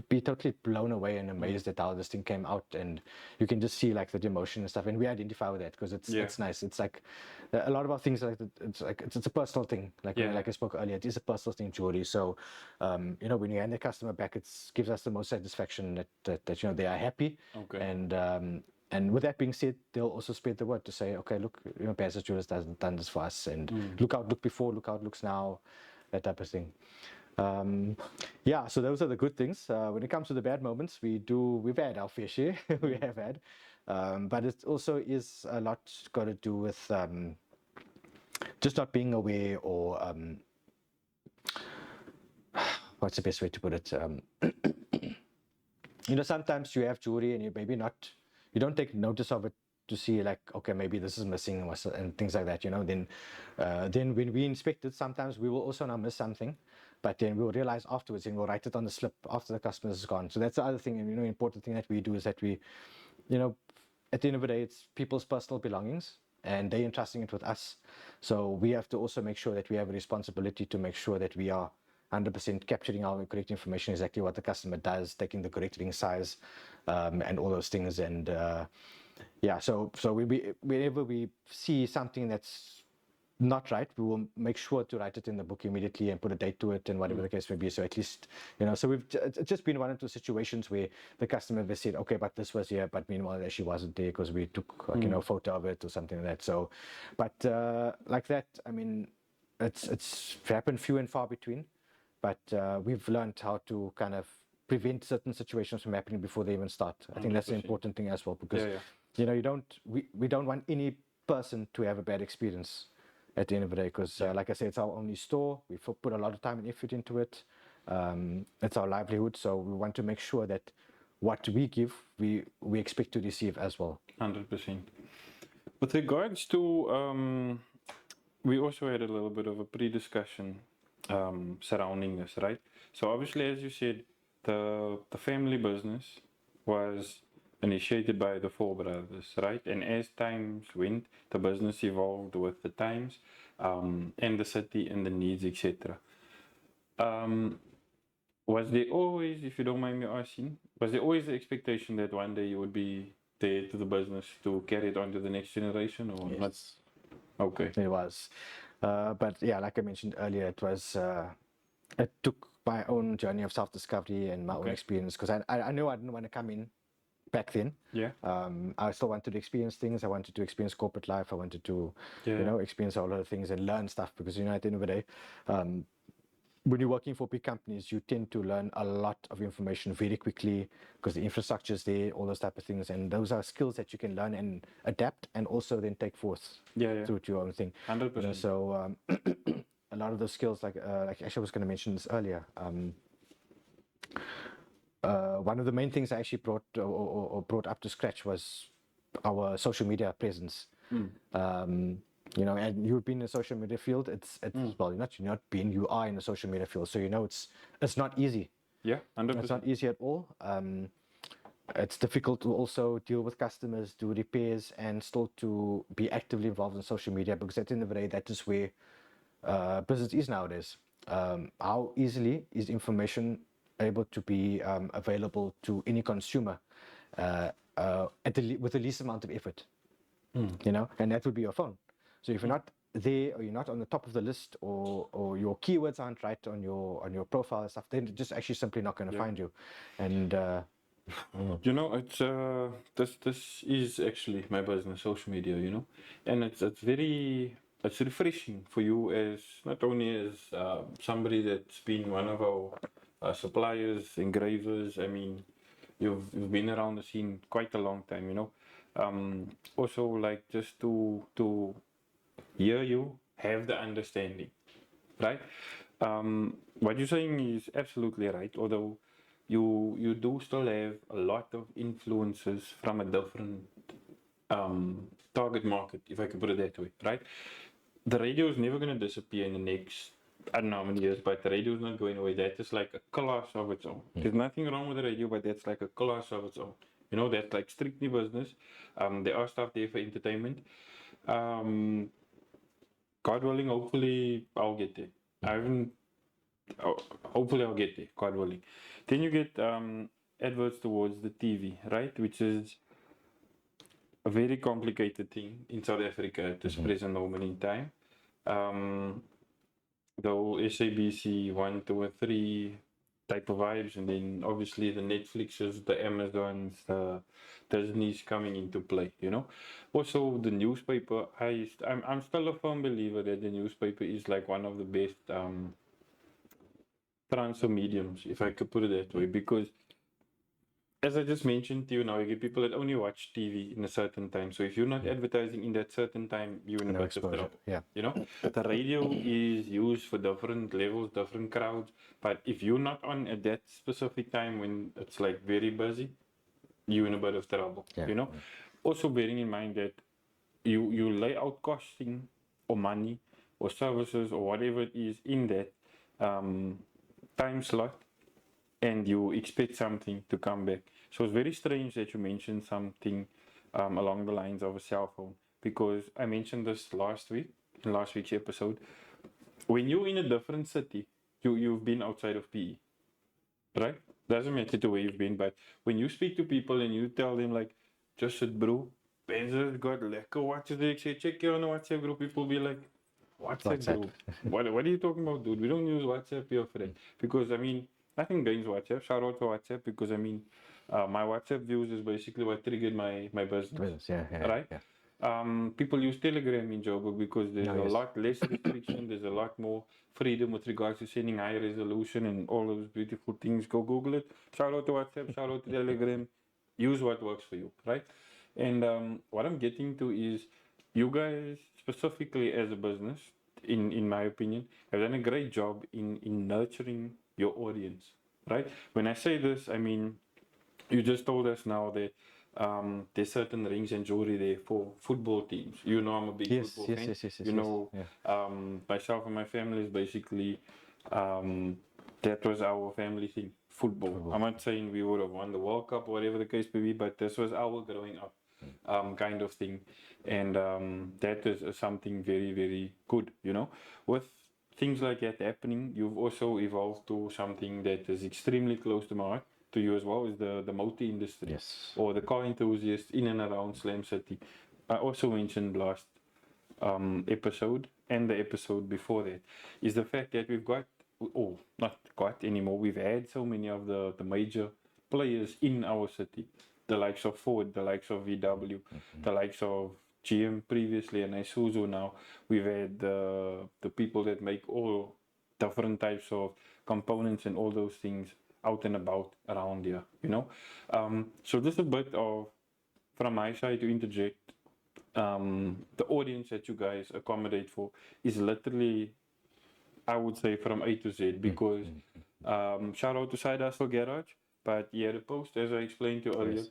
be totally blown away and amazed at how this thing came out, and you can just see like the emotion and stuff, and we identify with that because it's nice. It's like a lot of our things it's a personal thing, like like I spoke earlier, it is a personal thing, jewelry. So when you hand the customer back, it gives us the most satisfaction that they are happy.
Okay.
And with that being said, they'll also spread the word to say, okay, look, Bansdas Jewellers done this for us, and look before, look how it looks now, that type of thing. Yeah, so those are the good things. When it comes to the bad moments, we've had our fair share, we have had, but it also is a lot got to do with just not being aware, or what's the best way to put it? Sometimes you have jewelry and you don't take notice of it to see like, okay, maybe this is missing and things like that, then when we inspect it, sometimes we will also now miss something, but then we'll realize afterwards and we'll write it on the slip after the customer is gone. So that's the other thing, and important thing that we do is that we, at the end of the day, it's people's personal belongings and they're entrusting it with us. So we have to also make sure that we have a responsibility to make sure that we are 100% capturing our correct information, exactly what the customer does, taking the correct ring size, and all those things. And so whenever we see something that's not right, we will make sure to write it in the book immediately and put a date to it and whatever the case may be. So at least, so it's just been one or two situations where the customer has said, okay, but this was here, but meanwhile, it actually wasn't there because we took a photo of it or something like that. So, but like that, I mean, it's happened few and far between, but we've learned how to kind of prevent certain situations from happening before they even start. I think that's the
100%.
important thing as well, because we don't want any person to have a bad experience at the end of the day, because like I said, it's our only store. We put a lot of time and effort into it. It's our livelihood, so we want to make sure that what we give, we expect to receive as well.
100%. With regards to, we also had a little bit of a pre-discussion surrounding this, right? So obviously, as you said, the family business was initiated by the four brothers, right? And as times went, the business evolved with the times, and the city and the needs, etc. Was there always, if you don't mind me asking, was there always the expectation that one day you would be there to the business to carry it on to the next generation, or not?
Yes,
Okay.
it was. But yeah, like I mentioned earlier, it took my own journey of self-discovery and my own experience, because I knew I didn't want to come in back then.
Yeah.
I still wanted to experience things. I wanted to experience corporate life. I wanted to, experience a lot of things and learn stuff, because, at the end of the day, when you're working for big companies, you tend to learn a lot of information very quickly because the infrastructure is there, all those type of things. And those are skills that you can learn and adapt and also then take forth through to your own thing.
100%.
So a lot of those skills, like actually I was going to mention this earlier. One of the main things I actually brought up to scratch was our social media presence. And you've been in the social media field. Well, you're not been, you are in the social media field, so it's not easy.
Yeah, 100%.
It's not easy at all. It's difficult to also deal with customers, do repairs, and still to be actively involved in social media, because at the end of the day, that is where business is nowadays. How easily is information able to be available to any consumer with the least amount of effort? And that would be your phone. So if you're not there, or you're not on the top of the list, or your keywords aren't right on your profile and stuff, then they're just actually simply not going to find you. And
it's this is actually my business, social media, and it's refreshing for you, as not only as somebody that's been one of our suppliers, engravers. I mean, you've been around the scene quite a long time, Also, like, just to hear you have the understanding, right? What you're saying is absolutely right. Although you do still have a lot of influences from a different target market, if I could put it that way, right? The radio is never going to disappear in the next, I don't know how many years, but the radio is not going away. That is like a class of its own. There's nothing wrong with the radio, but that's like a class of its own. You know, that's like strictly business. There are stuff there for entertainment. Um, God willing, hopefully I'll get there. I haven't, hopefully I'll get there, God willing. Then you get adverts towards the TV, right? Which is a very complicated thing in South Africa at this present moment in time. Though SABC 1, 2, and 3 type of vibes, and then obviously the Netflixes, the Amazons, the Disney's coming into play, you know. Also, the newspaper, I'm still a firm believer that the newspaper is like one of the best transfer mediums, if I could put it that way, because as I just mentioned to you now, you get people that only watch TV in a certain time. So if you're not advertising in that certain time, you're in a
No
bit of
exposure.
trouble.
Yeah.
You know, the radio is used for different levels, different crowds. But if you're not on at that specific time when it's like very busy, you're in a bit of trouble.
Yeah.
You know, also bearing in mind that you lay out costing or money or services or whatever it is in that time slot, and you expect something to come back. So it's very strange that you mentioned something along the lines of a cell phone, because I mentioned this last week, in last week's episode. When you're in a different city, you've been outside of PE, right? Doesn't matter to where you've been, but when you speak to people and you tell them like, just sit bro, Bansdas got lekker watches, they say check you on the WhatsApp group, people be like, WhatsApp group? what are you talking about, dude? We don't use WhatsApp here for that. Because I mean, nothing against WhatsApp. Shout out to WhatsApp, because I mean, my WhatsApp views is basically what triggered my business.
Yeah.
Right? People use Telegram in Joburg because there's a lot less restriction, there's a lot more freedom with regards to sending high resolution and all those beautiful things. Go Google it. Shout out to WhatsApp, shout out to Telegram. Use what works for you, right? And what I'm getting to is, you guys specifically as a business, in my opinion, have done a great job in nurturing your audience, right? When I say this, I mean, you just told us now that there's certain rings and jewelry there for football teams. You know, I'm a big football fan. You know, myself and my family is basically, that was our family thing, football. I'm not saying we would have won the World Cup or whatever the case may be, but this was our growing up kind of thing. And that is something very, very good, you know. With things like that happening, you've also evolved to something that is extremely close to my heart, to you as well, is the motor industry.
Yes.
Or the car enthusiasts in and around Slam City. I also mentioned last episode and the episode before that, is the fact that we've got, not got anymore, we've had so many of the major players in our city, the likes of Ford, the likes of VW, the likes of GM previously, and Isuzu now. We've had the people that make all different types of components and all those things out and about around here, you know. So just a bit of, from my side, to interject, the audience that you guys accommodate for is literally, I would say, from A to Z, because shout out to Side Hustle Garage, but yeah, the post, as I explained to you earlier,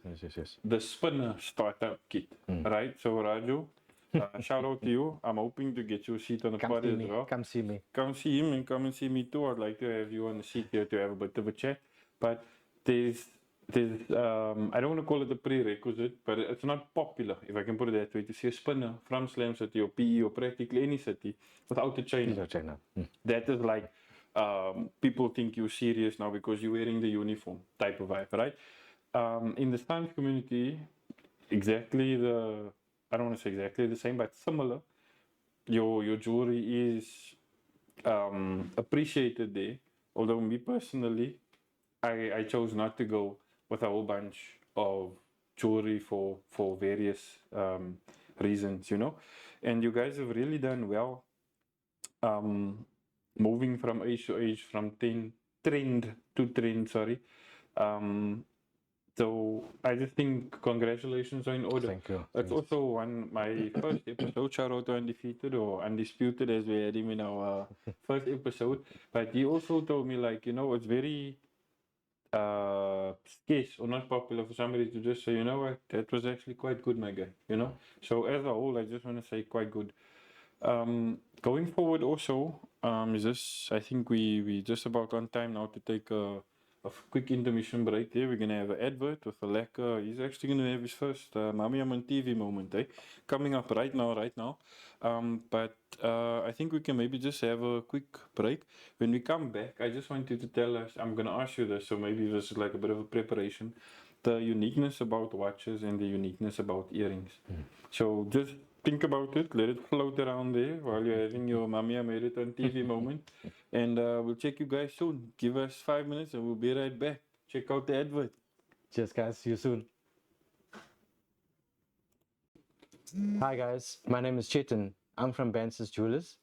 the spinner startup kit, right? So Raju, shout out to you. I'm hoping to get you a seat on the pod as well.
Come see me.
Come see him and come and see me too. I'd like to have you on the seat here to have a bit of a chat. But there's I don't want to call it a prerequisite, but it's not popular, if I can put it that way, to see a spinner from Slam City or PE or practically any city without a chain. That is like, people think you're serious now because you're wearing the uniform type of vibe, right? In the science community, exactly I don't want to say exactly the same, but similar. Your jewelry is appreciated there. Although me personally, I chose not to go with a whole bunch of jewelry for various reasons, you know. And you guys have really done well, moving from age to age, from trend to trend, sorry, So I just think congratulations are in order.
Thank you.
It's also my first episode, Shoutout to Undefeated or Undisputed as we had him in our first episode. But he also told me like, it's very scarce or not popular for somebody to just say, you know what, that was actually quite good, my guy. So as a whole, I just want to say quite good. Going forward also, is this, I think we just about on time now to take a quick intermission break there. We're gonna have an advert with a lekker. He's actually gonna have his first Mommy I'm on TV moment, coming up right now. But I think we can maybe just have a quick break. When we come back, I just want you to tell us. I'm gonna ask you this, so maybe this is like a bit of a preparation. The uniqueness about watches and the uniqueness about earrings. So just think about it, let it float around there while you're having your Mommy I made it on TV moment. And we'll check you guys soon. Give us 5 minutes and we'll be right back. Check out the advert.
Cheers, guys. See you soon. Hi, guys. My name is Chetan. I'm from Bansdas Jewellers.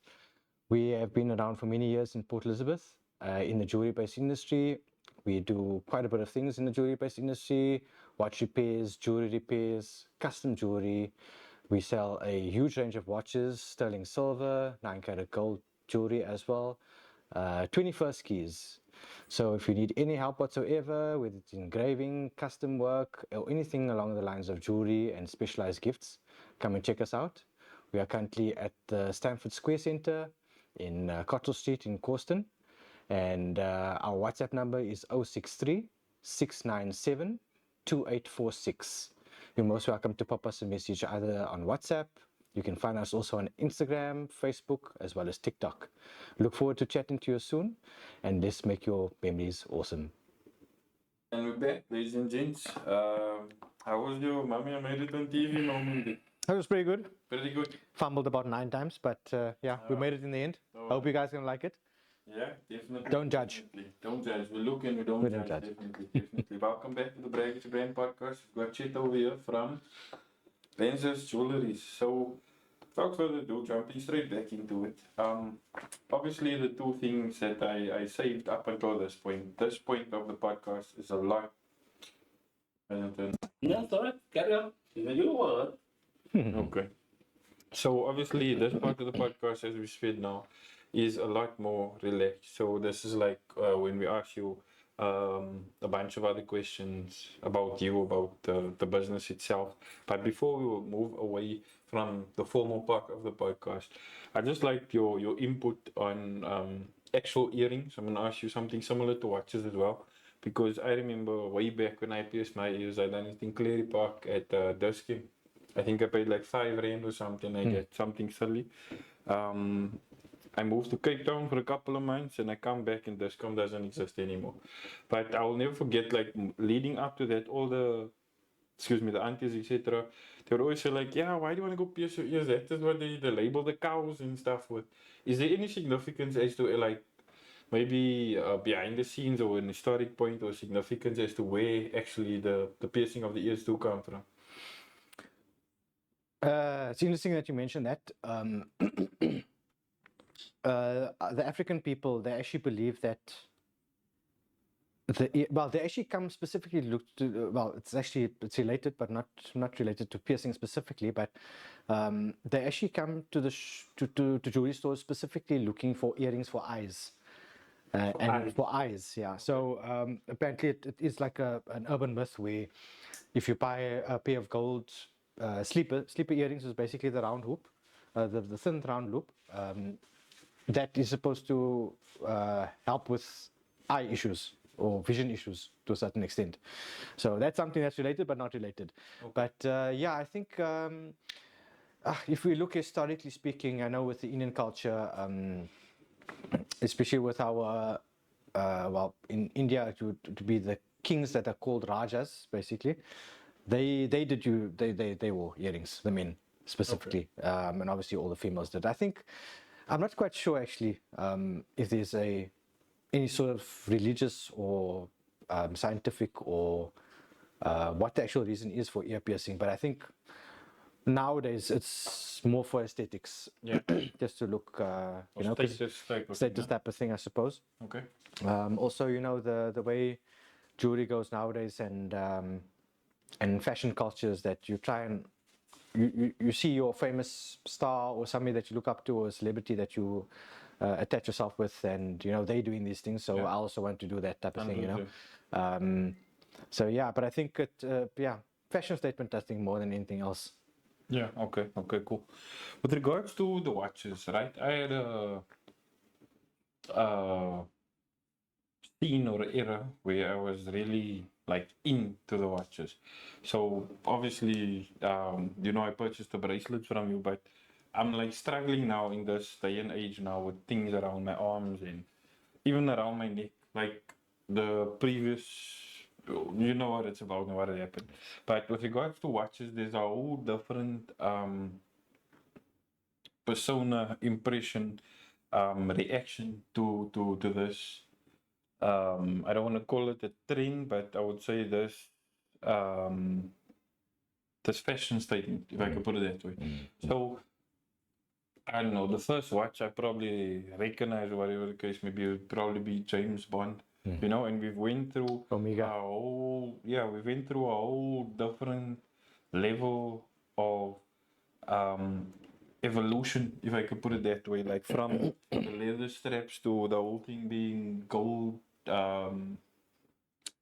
We have been around for many years in Port Elizabeth in the jewelry-based industry. We do quite a bit of things in the jewelry-based industry: watch repairs, jewelry repairs, custom jewelry. We sell a huge range of watches, sterling silver, 9-karat gold jewelry as well, 21st keys. So if you need any help whatsoever, whether it's engraving, custom work, or anything along the lines of jewelry and specialized gifts, come and check us out. We are currently at the Stamford Square Centre in Cottle Street in Causton. And our WhatsApp number is 063 697 2846. You're most welcome to pop us a message either on WhatsApp. You can find us also on Instagram, Facebook, as well as TikTok. Look forward to chatting to you soon, and let's make your memories awesome.
And we're back, ladies and gents. How was your Mommy I made it on TV moment?
That was pretty good.
Pretty good.
Fumbled about 9 times, but yeah, we made it in the end. Hope you guys are gonna like it.
Yeah, definitely.
Don't judge.
Definitely. Don't judge. We look and we don't judge. Definitely. Welcome back to the Braggers Brand Podcast. We've got Chetan over here from Bansdas Jewellers. So, without further ado, jumping straight back into it. Obviously, the two things that I saved up until this point of the podcast is a lot.
No, sorry, carry on. You what?
Okay. So obviously this part of the podcast, as we said now, is a lot more relaxed. So this is like when we ask you a bunch of other questions about you, about the business itself. But before we will move away from the formal part of the podcast, I just like your input on actual earrings. I'm gonna ask you something similar to watches as well. Because I remember way back when I pierced my ears, I done it in Clary Park at Dusky. I think I paid like 5 rand or something. I get something silly. I moved to Cape Town for a couple of months and I come back and Discom doesn't exist anymore. But I will never forget, like, leading up to that, all the aunties, etc., they would always say, like, yeah, why do you want to go pierce your ears? That is what they label the cows and stuff with. Is there any significance as to, like, maybe behind the scenes or an historic point or significance as to where actually the piercing of the ears do come from?
It's interesting that you mentioned that. The African people, they actually believe that they actually come specifically look to, it's related, but not related to piercing specifically, but they actually come to to jewelry stores specifically looking for earrings for eyes. For eyes, yeah. So apparently it is like an urban myth where if you buy a pair of gold sleeper earrings, is basically the round hoop, the thin round loop, that is supposed to help with eye issues or vision issues to a certain extent. So that's something that's related but not related. Okay. But yeah, I think if we look historically speaking, I know with the Indian culture, especially with our in India to be the kings that are called rajas, basically they wore earrings, the men specifically. Okay. And obviously all the females did. I think I'm not quite sure actually if there's any sort of religious or scientific or what the actual reason is for ear piercing, but I think nowadays it's more for aesthetics. Yeah. Just to look, status type of thing, I suppose.
Okay.
Also, the way jewelry goes nowadays, and fashion cultures, that you try and you see your famous star or somebody that you look up to, or a celebrity that you attach yourself with, and they're doing these things, so
Yeah.
I also want to do that type of thing,
100%.
So yeah, but I think fashion statement, I think, more than anything else.
Yeah, okay, cool. With regards to the watches, right? I had a scene or era where I was really like into the watches. So obviously, I purchased the bracelets from you, but I'm like struggling now in this day and age now with things around my arms and even around my neck. Like the previous, you know what it's about and what had happened. But with regards to watches, there's a whole different persona, impression, reaction to this. I don't want to call it a trend, but I would say um, this fashion statement, if I could put it that way. So I don't know. The first watch I probably recognize, whatever the case may be, would probably be James Bond. And we've went through
Omega.
we went through a whole different level of um, evolution, if I could put it that way. Like from the leather straps to the whole thing being gold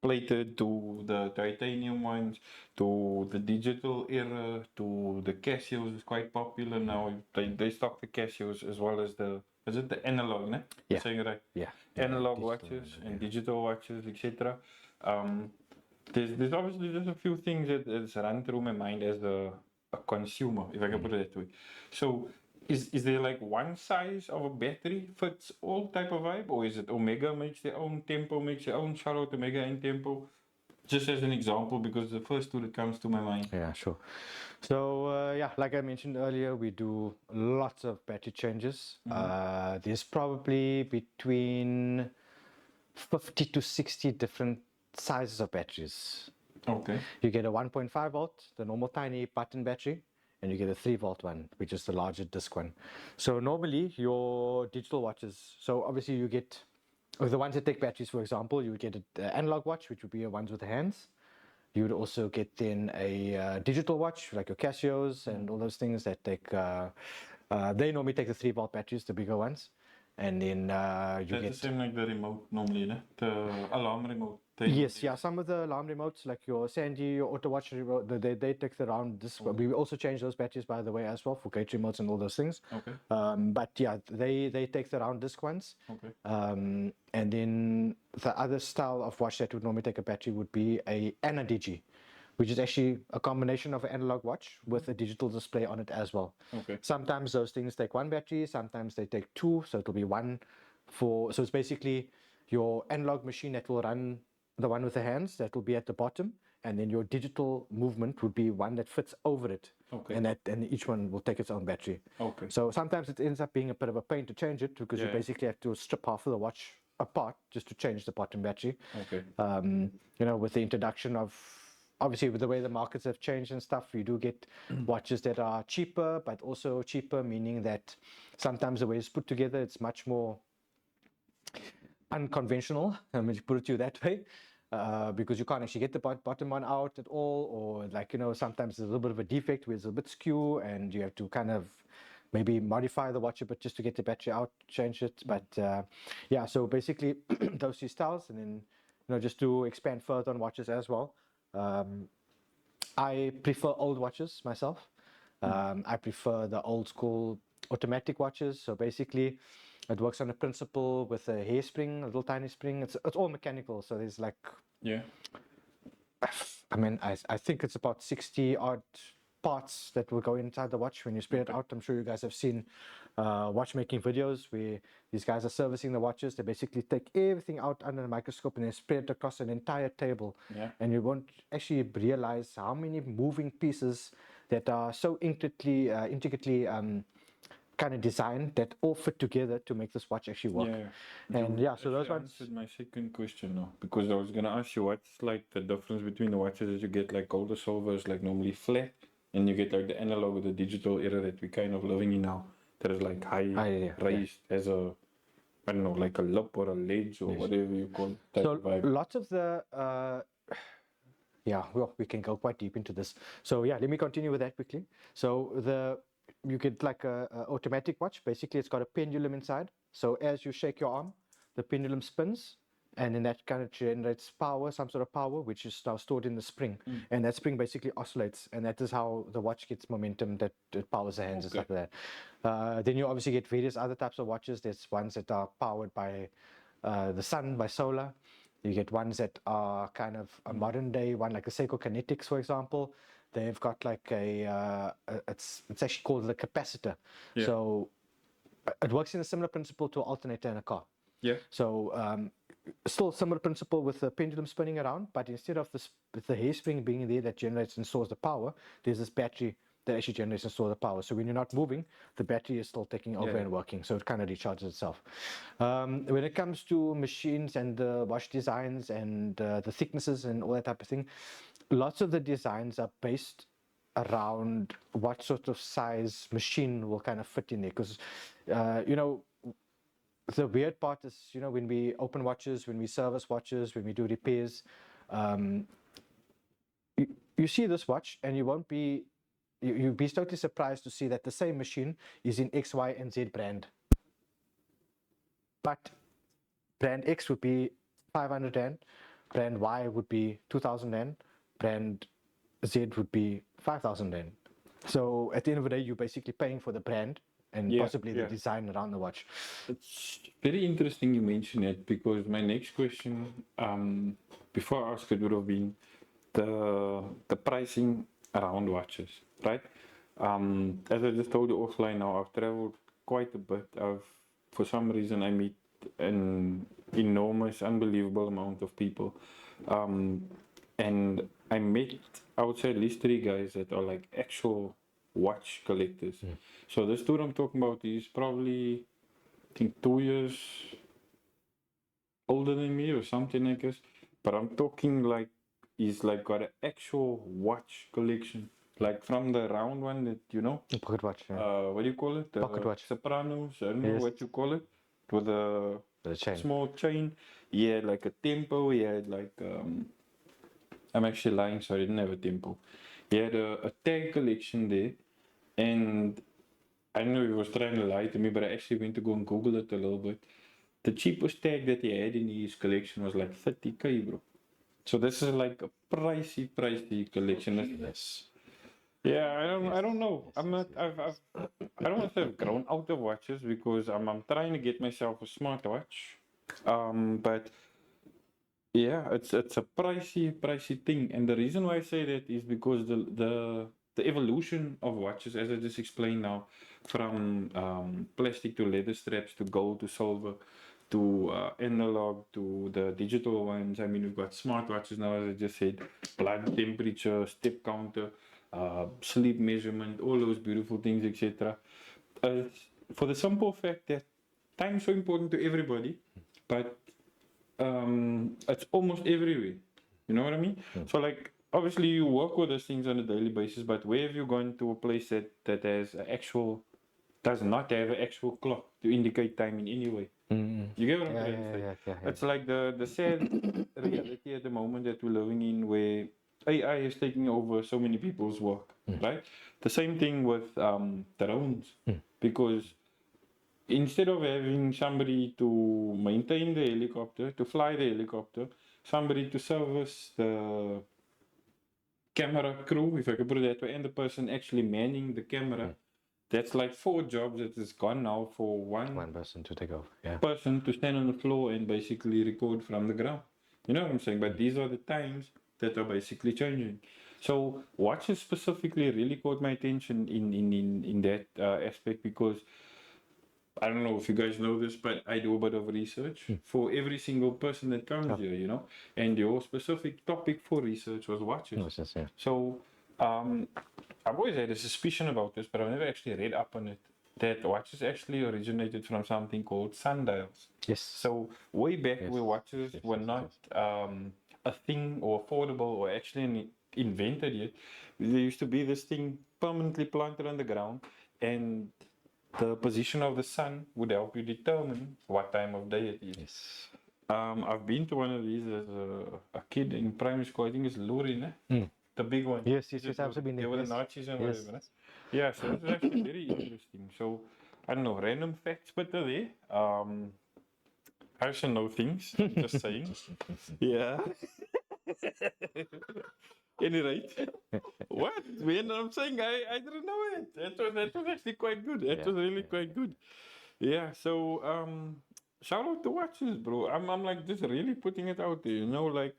plated, to the titanium ones, to the digital era, to the Casios is quite popular now. They stock the Casios as well as is it the analog, ne?
Yeah.
Saying it right?
Yeah.
Analog
Digital
watches
analog,
and
yeah.
digital watches, etc. There's obviously just a few things that's run through my mind as a consumer, if I can put it that way. So is there like one size of a battery fits all type of vibe, or is it Omega makes their own, Tempo makes their own? Shout out to Omega and Tempo, just as an example, because the first two that comes to my mind.
Yeah, sure. So yeah, like I mentioned earlier, we do lots of battery changes. There's probably between 50 to 60 different sizes of batteries.
Okay.
You get a 1.5 volt, the normal tiny button battery, and you get a 3-volt one, which is the larger disc one. So normally your digital watches, so obviously you get, with the ones that take batteries, for example, you would get an analog watch, which would be your ones with the hands. You would also get then a digital watch, like your Casios and all those things that take, they normally take the 3-volt batteries, the bigger ones. And then you
That's
get...
the same like the remote normally, ne? The alarm remote.
Yes, yeah, some of the alarm remotes, like your Sandy, your auto watch remote, they take the round disc. We also change those batteries, by the way, as well, for gate remotes and all those things.
Okay.
But yeah, they take the round disc ones.
Okay.
And then the other style of watch that would normally take a battery would be a Anadigi, which is actually a combination of an analog watch with a digital display on it as well.
Okay.
Sometimes those things take one battery, sometimes they take two, so it'll be one for, so it's basically your analog machine that will run the one with the hands, that will be at the bottom, and then your digital movement would be one that fits over it.
Okay.
And each one will take its own battery.
Okay.
So sometimes it ends up being a bit of a pain to change it, because you
Yeah.
basically have to strip half of the watch apart just to change the bottom battery.
Okay.
With the introduction of, obviously with the way the markets have changed and stuff, you do get watches that are cheaper, but also cheaper meaning that sometimes the way it's put together, it's much more unconventional, I'm going to put it to you that way, because you can't actually get the bottom one out at all, or like, sometimes there's a little bit of a defect where it's a bit skew and you have to kind of maybe modify the watch a bit just to get the battery out, change it. But yeah, so basically those two styles, and then just to expand further on watches as well. I prefer old watches myself. I prefer the old school automatic watches. So basically, it works on a principle with a hairspring, a little tiny spring. It's all mechanical. So there's like,
Yeah.
I think it's about 60 odd parts that will go inside the watch when you spread it out. I'm sure you guys have seen watchmaking videos where these guys are servicing the watches. They basically take everything out under the microscope and then spread it across an entire table.
Yeah.
And you won't actually realize how many moving pieces that are so intricately kind of designed that all fit together to make this watch actually work.
Yeah.
And yeah, so those
actually
ones.
answered my second question now, because I was gonna ask you what's like the difference between the watches that you get like gold or silver is like normally flat, and you get like the analog or the digital era that we're kind of living in now, that is like high
Yeah.
raised as a I don't know, like a lip or a ledge or whatever you call it. Type
So
of vibe.
lots of the yeah, well, we can go quite deep into this. So yeah, let me continue with that quickly. So you get like a automatic watch. Basically, it's got a pendulum inside. So as you shake your arm, the pendulum spins, and then that kind of generates power, some sort of power, which is now stored in the spring. And that spring basically oscillates, and that is how the watch gets momentum that it powers the hands and stuff like that. Then you obviously get various other types of watches. There's ones that are powered by the sun, by solar. You get ones that are kind of a modern day one, like the Seiko Kinetics, for example. They've got like it's actually called the capacitor.
Yeah.
So it works in a similar principle to an alternator in a car.
Yeah.
So still similar principle with the pendulum spinning around, but instead of the hairspring being there that generates and stores the power, there's this battery that actually generates and stores the power. So when you're not moving, the battery is still taking over and working. So it kind of recharges itself. When it comes to machines and the watch designs and the thicknesses and all that type of thing, lots of the designs are based around what sort of size machine will kind of fit in there. Because, you know, the weird part is, you know, when we open watches, when we service watches, when we do repairs, you see this watch and you won't be, you'll be totally surprised to see that the same machine is in X, Y, and Z brand. But brand X would be 500 Rand, brand Y would be 2,000 Rand, brand Z would be 5,000 Rand. So at the end of the day, you're basically paying for the brand and possibly the design around the watch.
It's very interesting you mention it, because my next question, before I ask it, would have been the pricing around watches, right? As I just told you offline now, I've traveled quite a bit. For some reason, I meet an enormous, unbelievable amount of people. And I met, I would say, at least 3 guys that are like actual watch collectors. So this dude I'm talking about is probably, I think, 2 years older than me or something like this. But I'm talking like he's like got an actual watch collection, like from the round one that you know.
Pocket watch.
What do you call it?
Pocket watch.
Sopranos. I don't know what you call it. With a
chain.
small chain. He had like a tempo. He had like I'm actually lying, so I didn't have a tempo. He had a tag collection there, and I know he was trying to lie to me, but I actually went to go and Google it a little bit. The cheapest tag that he had in his collection was like 30K, bro. So this is like a pricey collection.
Yes.
Yeah, I don't know. I don't want to say I've grown out of watches, because I'm trying to get myself a smartwatch. But yeah, it's a pricey thing, and the reason why I say that is because the evolution of watches, as I just explained now, from plastic to leather straps to gold to silver to analog to the digital ones. I mean, we've got smartwatches now, as I just said, blood temperature, step counter, sleep measurement, all those beautiful things, etc. For the simple fact that time is so important to everybody, but it's almost everywhere. You know what I mean? So like, obviously you work with those things on a daily basis, but where have you gone to a place that has does not have an actual clock to indicate time in any way? You get what I'm trying to say?
Yeah.
It's like the sad reality at the moment that we're living in, where AI is taking over so many people's work, right? The same thing with drones, because instead of having somebody to maintain the helicopter, to fly the helicopter, somebody to service the camera crew, if I could put it that way, and the person actually manning the camera, that's like 4 jobs that is gone now for one
person to take off. Yeah.
person to stand on the floor and basically record from the ground. You know what I'm saying? But these are the times that are basically changing. So watches specifically really caught my attention in that aspect, because I don't know if you guys know this, but I do a bit of research for every single person that comes here, you know. And your specific topic for research was watches. So I've always had a suspicion about this, but I've never actually read up on it, that watches actually originated from something called sundials.
Yes.
So way back where watches were not a thing or affordable or actually invented yet, there used to be this thing permanently planted on the ground, and the position of the sun would help you determine what time of day it is.
Yes.
I've been to one of these as a kid in primary school. I think it's Lurin, the big one.
Yes,
Is
yes,
it
I've also
Lurin?
been there.
Yeah, with
Yes.
the Nazis and
Yes.
whatever. Yeah, so it's actually very interesting. So I don't know, random facts, but they're there. I also know things. I'm just saying. Yeah. Any rate. What? Man, I'm saying I didn't know it. That was actually quite good. That was really quite good. Yeah, so shout out to watches, bro. I'm like just really putting it out there, you know, like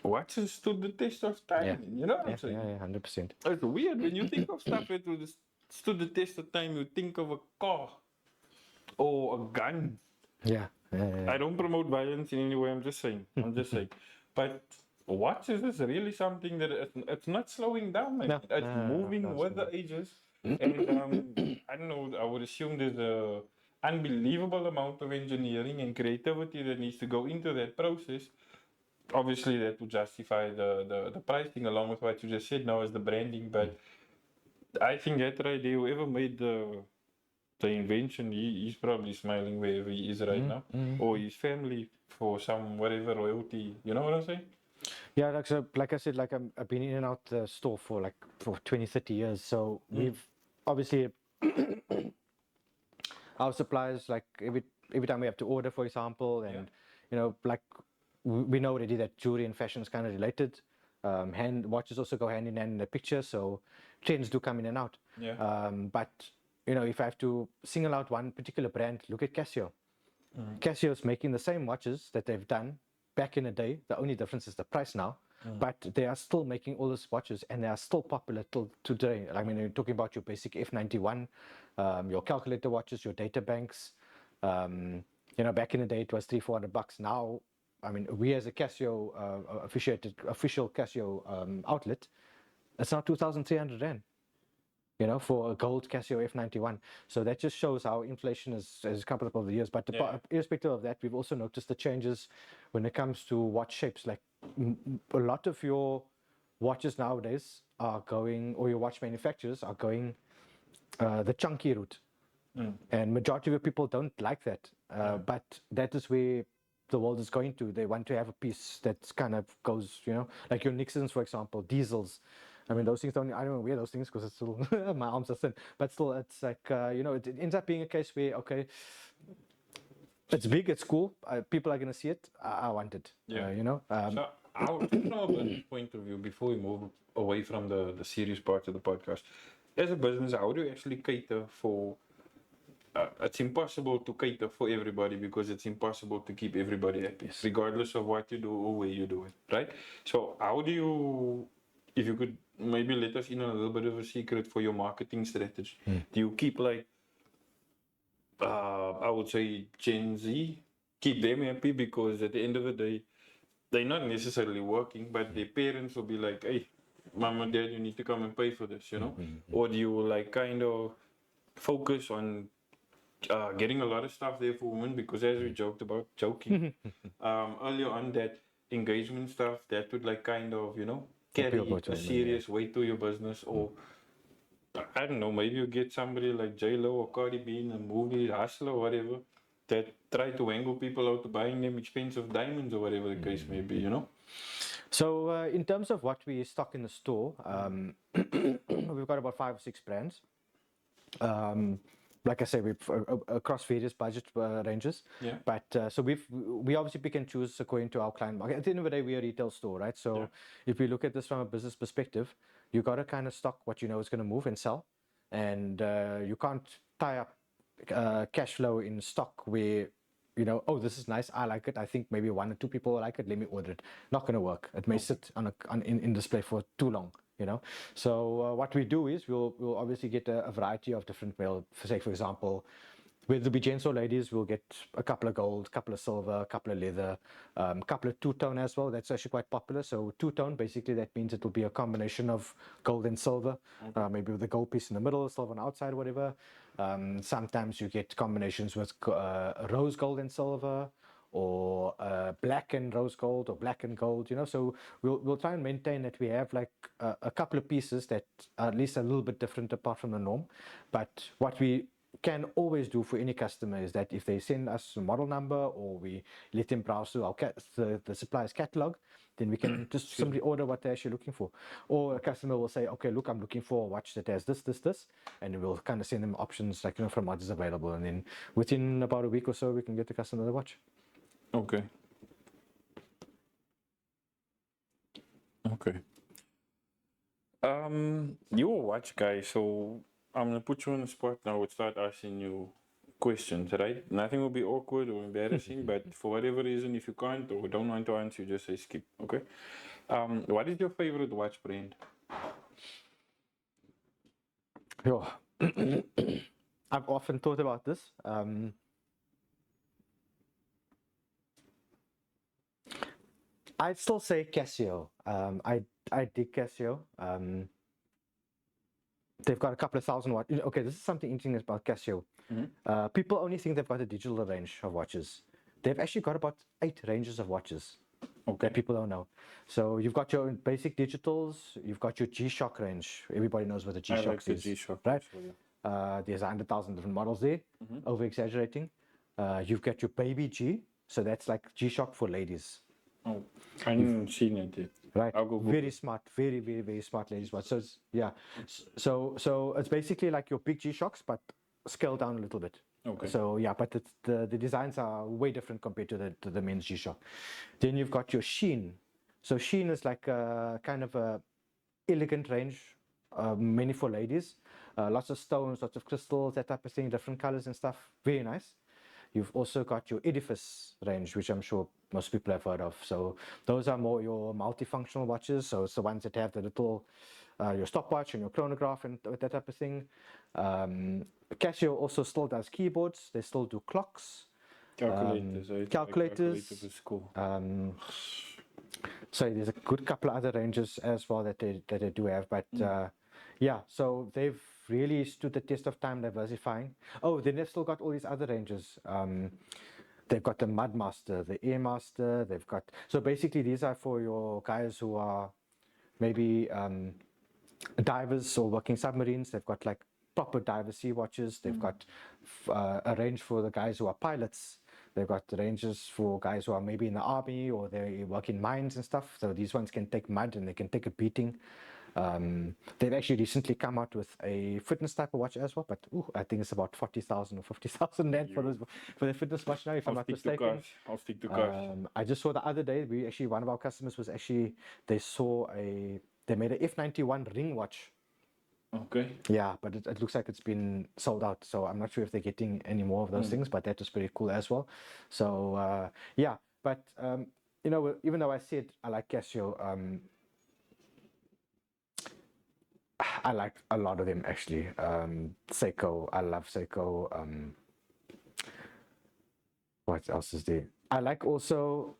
watches stood the test of time.
Yeah.
You know what I'm
Yeah,
saying?
yeah, 100%.
It's weird when you think of stuff that stood the test of time, you think of a car or a gun.
Yeah.
I don't promote violence in any way, I'm just saying. I'm just saying. But watches is really something that it's not slowing down, man.
No,
It's
no,
moving
no,
with the ages. And I don't know, I would assume there's a unbelievable amount of engineering and creativity that needs to go into that process. Obviously, that would justify the pricing along with what you just said now as the branding. But I think that right there, whoever made the invention, he's probably smiling wherever he is right now, or his family for some whatever royalty. You know what I'm saying?
Yeah, like so, like I said, like I've been in and out the store for 20, 30 years. So we've obviously our suppliers, like every time we have to order, for example, and you know, like we know already that jewelry and fashion is kind of related. Hand watches also go hand in hand in the picture, so trends do come in and out.
Yeah.
But you know, if I have to single out one particular brand, look at Casio. Casio's making the same watches that they've done back in the day. The only difference is the price now. But they are still making all these watches, and they are still popular till today. I mean, you're talking about your basic F91, your calculator watches, your data banks. You know, back in the day it was $300-400. Now, I mean, we as a Casio official Casio outlet, it's now 2,300 rand. You know, for a gold Casio F91. So that just shows how inflation has come up over the years. But irrespective of that, we've also noticed the changes when it comes to watch shapes. Like a lot of your watches nowadays are going, or your watch manufacturers are going the chunky route. And majority of people don't like that. But that is where the world is going to. They want to have a piece that kind of goes, you know, like your Nixons, for example, diesels. I mean, those things don't, I don't wear those things because it's still, my arms are thin. But still, it's like, you know, it ends up being a case where, okay, it's big, it's cool, people are going to see it, I want it. You know?
So, from a business point of view, before we move away from the serious part of the podcast, as a business, how do you actually cater for? It's impossible to cater for everybody because it's impossible to keep everybody happy, regardless of what you do or where you do it, right? So, how do you, if you could maybe let us in on a little bit of a secret for your marketing strategy, do you keep like, I would say Gen Z, keep them happy because at the end of the day, they're not necessarily working, but their parents will be like, hey, mom and dad, you need to come and pay for this, you know? Or do you like kind of focus on getting a lot of stuff there for women? Because as we joking earlier on, that engagement stuff, that would like kind of, you know, carry a serious weight to your business. Or I don't know, maybe you get somebody like J-Lo or Cardi B in a movie, Hustler or whatever, that try to wangle people out to buying them expensive diamonds or whatever the case may be, you know?
So in terms of what we stock in the store, we've got about 5 or 6 brands. Like I say, we've across various budget ranges.
Yeah.
But so we obviously pick and choose according to our client market. At the end of the day, we're a retail store, right? So if we look at this from a business perspective, you got to kind of stock what you know is going to move and sell, and you can't tie up cash flow in stock where, you know, oh, this is nice, I like it, I think maybe 1 or 2 people like it, let me order it. Not going to work. It may sit in display for too long, you know. So what we do is we'll obviously get a variety of different, well, say for example, whether it be gents or ladies, we'll get a couple of gold, couple of silver, a couple of leather, couple of two-tone as well. That's actually quite popular. So two-tone, basically that means it will be a combination of gold and silver, maybe with a gold piece in the middle, silver on the outside, whatever. Sometimes you get combinations with rose gold and silver, or black and rose gold or black and gold, you know. So we'll try and maintain that we have like a couple of pieces that are at least a little bit different apart from the norm. But what we can always do for any customer is that if they send us a model number or we let them browse through our the supplier's catalog, then we can just simply order what they're actually looking for. Or a customer will say, okay, look, I'm looking for a watch that has this, and we'll kind of send them options like, you know, from what is available, and then within about a week or so we can get the customer the watch.
Okay. Okay. You're a watch guy, so I'm gonna put you on the spot now. We'll start asking you questions, right? Nothing will be awkward or embarrassing, but for whatever reason, if you can't or don't want to answer, you just say skip. Okay. What is your favorite watch brand?
Yo. I've often thought about this. I'd still say Casio. I dig Casio. They've got a couple of thousand watch. Okay, this is something interesting about Casio. People only think they've got a digital range of watches. They've actually got about 8 ranges of watches that people don't know. So you've got your basic digitals, you've got your G-Shock range. Everybody knows what the G-Shock
I like the
is,
G-Shock,
right?
so yeah.
There's 100,000 different models there, over exaggerating. You've got your Baby G, so that's like G-Shock for ladies.
Oh, I haven't seen it yet.
Right,
I'll go
very smart, very smart ladies watch. So it's, yeah, so it's basically like your big G-Shocks, but scaled down a little bit.
Okay.
So yeah, but the designs are way different compared to the men's G-Shock. Then you've got your Sheen. So Sheen is like a kind of a elegant range, mainly for ladies. Lots of stones, lots of crystals, that type of thing, different colors and stuff. Very nice. You've also got your Edifice range, which I'm sure most people have heard of. So those are more your multifunctional watches. So it's the ones that have the little, your stopwatch and your chronograph and that type of thing. Casio also still does keyboards. They still do clocks.
Calculators.
Calculators.
Is cool.
So there's a good couple of other ranges as well that they do have. But yeah, so they've really stood the test of time diversifying. Oh, then they've still got all these other ranges. They've got the Mudmaster, the Airmaster. They've got, so basically these are for your guys who are maybe divers or working submarines. They've got like proper diver sea watches. They've got a range for the guys who are pilots. They've got ranges for guys who are maybe in the army or they work in mines and stuff. So these ones can take mud and they can take a beating. They've actually recently come out with a fitness type of watch as well, but I think it's about 40,000 or 50,000 rand for the fitness watch now, if I'm not mistaken.
I'll stick to cars.
I just saw the other day, one of our customers was actually, they made a F91 ring watch.
Okay.
Yeah, but it looks like it's been sold out, so I'm not sure if they're getting any more of those things, but that was pretty cool as well. So yeah, but you know, even though I said I like Casio, I like a lot of them actually. Seiko, I love Seiko. What else is there? I like also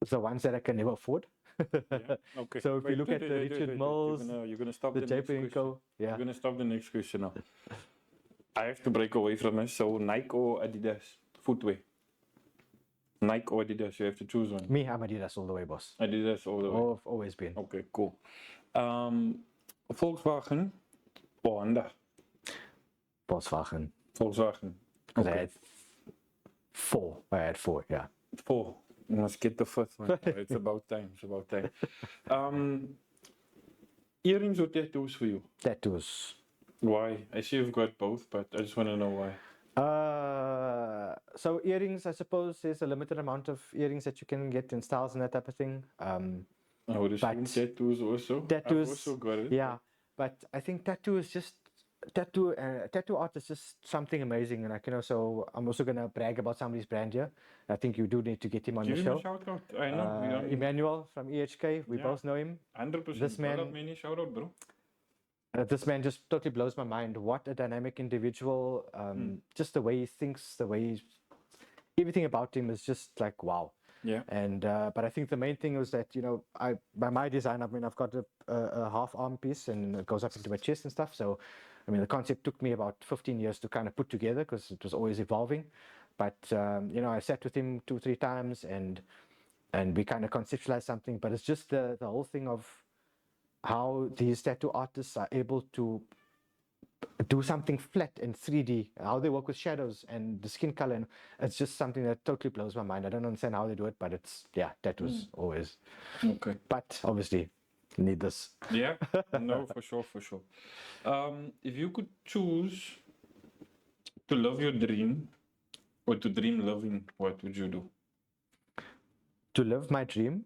the ones that I can never afford.
Yeah. Okay.
So if you look at the Richard Mills,
you're gonna stop
the
the next
JP & Co.
question.
Yeah.
You're gonna stop the next question now. I have to break away from this. So Nike or Adidas footwear? Nike or Adidas? You have to choose one.
Me, I'm Adidas all the way, boss.
Adidas all the way.
Oh, I've always been.
Okay, cool. Volkswagen or Honda?
Volkswagen.
Volkswagen.
Because I had four, yeah.
4. You must get the 5th one. It's about time. It's about time. Earrings or tattoos for you?
Tattoos.
Why? I see you've got both, but I just want to know why.
So earrings, I suppose there's a limited amount of earrings that you can get in styles and that type of thing.
I would assume tattoos also. I've also got it.
Yeah, but I think tattoo art is just something amazing, and I'm also gonna brag about somebody's brand here. I think you do need to get him on the show.
Give him a shout out. I know.
Emmanuel from EHK, we both know him.
100%.
This man,
many shout out, bro.
This man just totally blows my mind. What a dynamic individual. Just the way he thinks, everything about him is just like wow.
Yeah.
And but I think the main thing was that, you know, by my design, I mean, I've got a half arm piece and it goes up into my chest and stuff. So I mean, the concept took me about 15 years to kind of put together because it was always evolving. But you know, I sat with him 2, 3 times, and we kind of conceptualized something. But it's just the whole thing of how these tattoo artists are able to do something flat in 3D, how they work with shadows and the skin color. And it's just something that totally blows my mind. I don't understand how they do it, but it's, yeah, tattoos always.
Okay.
But obviously, need this.
Yeah, no, for sure, for sure. If you could choose to love your dream or to dream loving, what would you do?
To live my dream,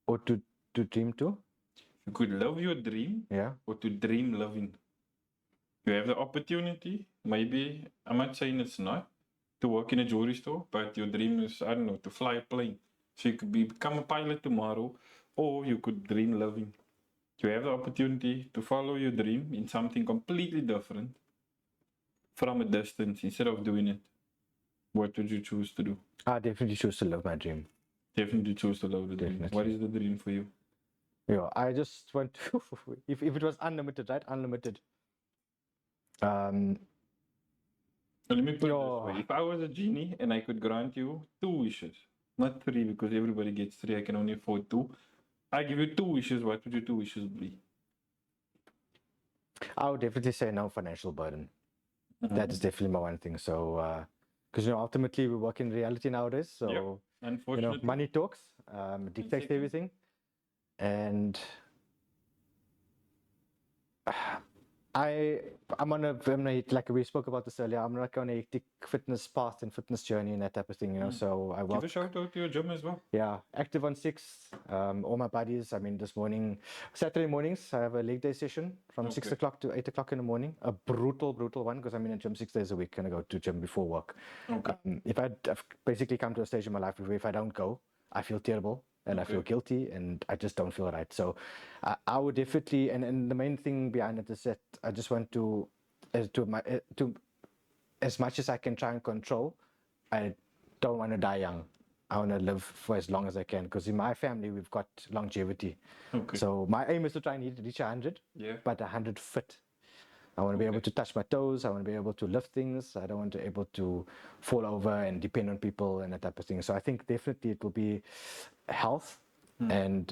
or to dream to?
You could love your dream
Yeah.
or to dream loving. You have the opportunity, maybe, I'm not saying it's not, to work in a jewelry store, but your dream is, I don't know, to fly a plane. So you could become a pilot tomorrow, or you could dream loving. You have the opportunity to follow your dream in something completely different from a distance instead of doing it. What would you choose to do?
I definitely choose to live my dream.
Definitely choose to love the dream.
Definitely.
What is the dream for you?
Yeah, I just want to, if it was unlimited, right? Unlimited.
Let me put it
Yeah.
this way. If I was a genie and I could grant you 2 wishes, not 3 because everybody gets 3, I can only afford 2. I give you 2 wishes, what would your 2 wishes be?
I would definitely say no financial burden. That is definitely my one thing. So, because you know, ultimately we work in reality nowadays. So,
Yep.
you know,
Unfortunately.
money talks, dictates
Exactly.
everything, and I'm on a like we spoke about this earlier. I'm like on a hectic fitness path and fitness journey and that type of thing. You know, so I
Give
work.
a shout out to your gym as well.
Yeah, active on 6. All my buddies. I mean, this morning, Saturday mornings, I have a leg day session from 6
Okay.
o'clock to 8 o'clock in the morning. A brutal one because I'm in a gym 6 days a week and I go to gym before work.
Okay.
I've basically come to a stage in my life where if I don't go, I feel terrible and I feel
Okay.
guilty and I just don't feel right. So I would definitely, and the main thing behind it is that I just want to as much as I can try and control, I don't want to die young. I want to live for as long as I can because in my family we've got longevity.
Okay.
So my aim is to try and reach 100,
Yeah.
but 100 fit. I want to be able to touch my toes. I want to be able to lift things. I don't want to be able to fall over and depend on people and that type of thing. So I think definitely it will be health and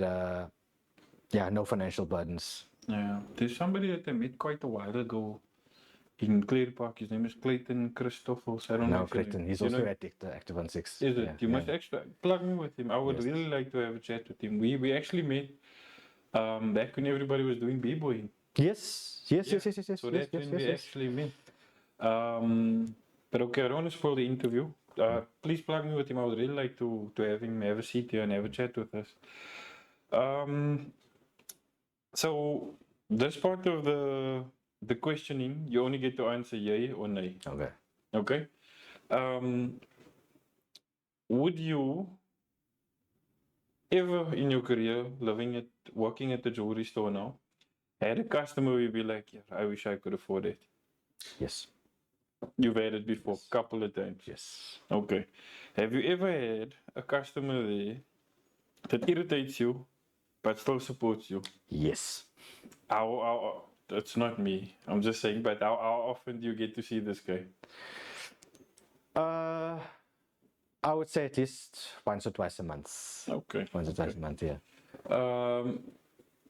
yeah, no financial burdens.
Yeah. There's somebody that I met quite a while ago in Clear Park. His name is Clayton Christoffels. I don't know.
No,
if you know
Creighton.
him.
He's
You
also
know,
active on 6.
is it?
Yeah,
You
yeah.
must actually plug me with him. I would
Yes.
really like to have a chat with him. We actually met back when everybody was doing b-boying.
Yes, yes,
Yeah.
yes, yes, yes, yes,
So
yes,
that's
yes,
when
yes,
we
yes.
actually met. But okay, I don't want to spoil the interview. Please plug me with him. I would really like to have him have a seat here and have a chat with us. So this part of the questioning, you only get to answer yay or nay.
Okay.
Okay. Would you ever in your career, working at the jewelry store now, had a customer where you'd be like, yeah, I wish I could afford it?
Yes.
You've had it before, a couple of times.
Yes.
Okay. Have you ever had a customer there that irritates you but still supports you?
Yes.
That's not me. I'm just saying, but how often do you get to see this guy?
I would say at least once or twice a month.
Okay.
Once or twice a month, yeah.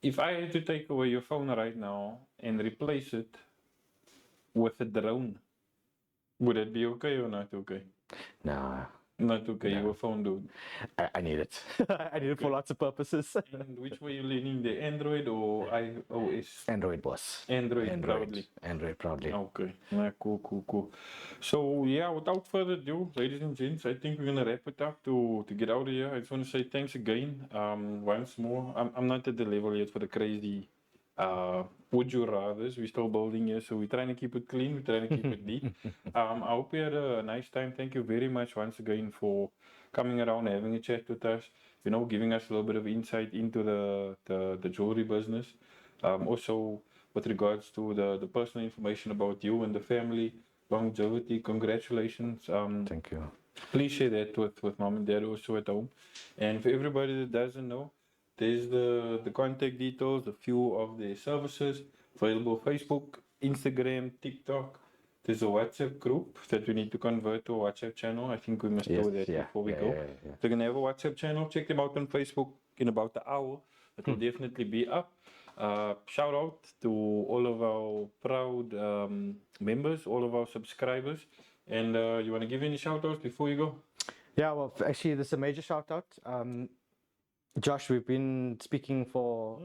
If I had to take away your phone right now and replace it with a drone, would it be okay or not okay?
No,
Not okay, you're a phone dude.
I need it. I need it for lots of purposes.
And which way you leaning, the Android or iOS?
Android boss.
Android, proudly.
Android proudly.
Okay, yeah, cool. So yeah, without further ado, ladies and gents, I think we're gonna wrap it up to get out of here. I just want to say thanks again. Once more, I'm not at the level yet for the crazy would you rathers. We're still building here, so we're trying to keep it clean. We're trying to keep it neat. I hope you had a nice time. Thank you very much once again for coming around, having a chat with us. You know, giving us a little bit of insight into the jewelry business. Also, with regards to the personal information about you and the family, longevity, congratulations.
Thank you.
Please share that with mom and dad also at home. And for everybody that doesn't know, there's the contact details, a few of their services available Facebook, Instagram, TikTok. there's a WhatsApp group that we need to convert to a WhatsApp channel. I think we must do that before we go. They're gonna have a WhatsApp channel. Check them out on Facebook in about an hour. It will definitely be up. Shout out to all of our proud members, all of our subscribers. And you want to give any shout outs before you go?
Yeah, well, actually, this is a major shout out. Josh, we've been speaking for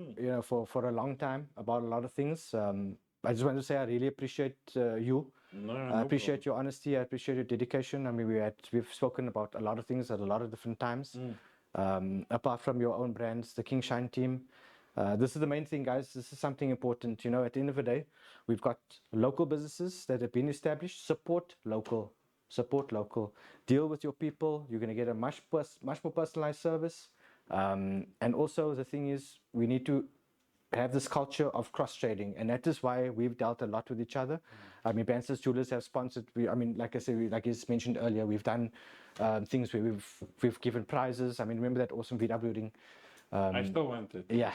for a long time about a lot of things. I just want to say I really appreciate you. I appreciate your honesty. I appreciate your dedication. I mean, we've spoken about a lot of things at a lot of different times. Apart from your own brands, the King Shine team. This is the main thing, guys. This is something important. You know, at the end of the day, we've got local businesses that have been established. Support local. Support local. Deal with your people. You're going to get a much more personalized service. And also the thing is, we need to have this culture of cross trading, and that is why we've dealt a lot with each other. I mean, Bansdas Jewellers have sponsored. Like I said, like you mentioned earlier, we've done things where we've given prizes. I mean, remember that awesome VW ring?
I still want it.
Yeah.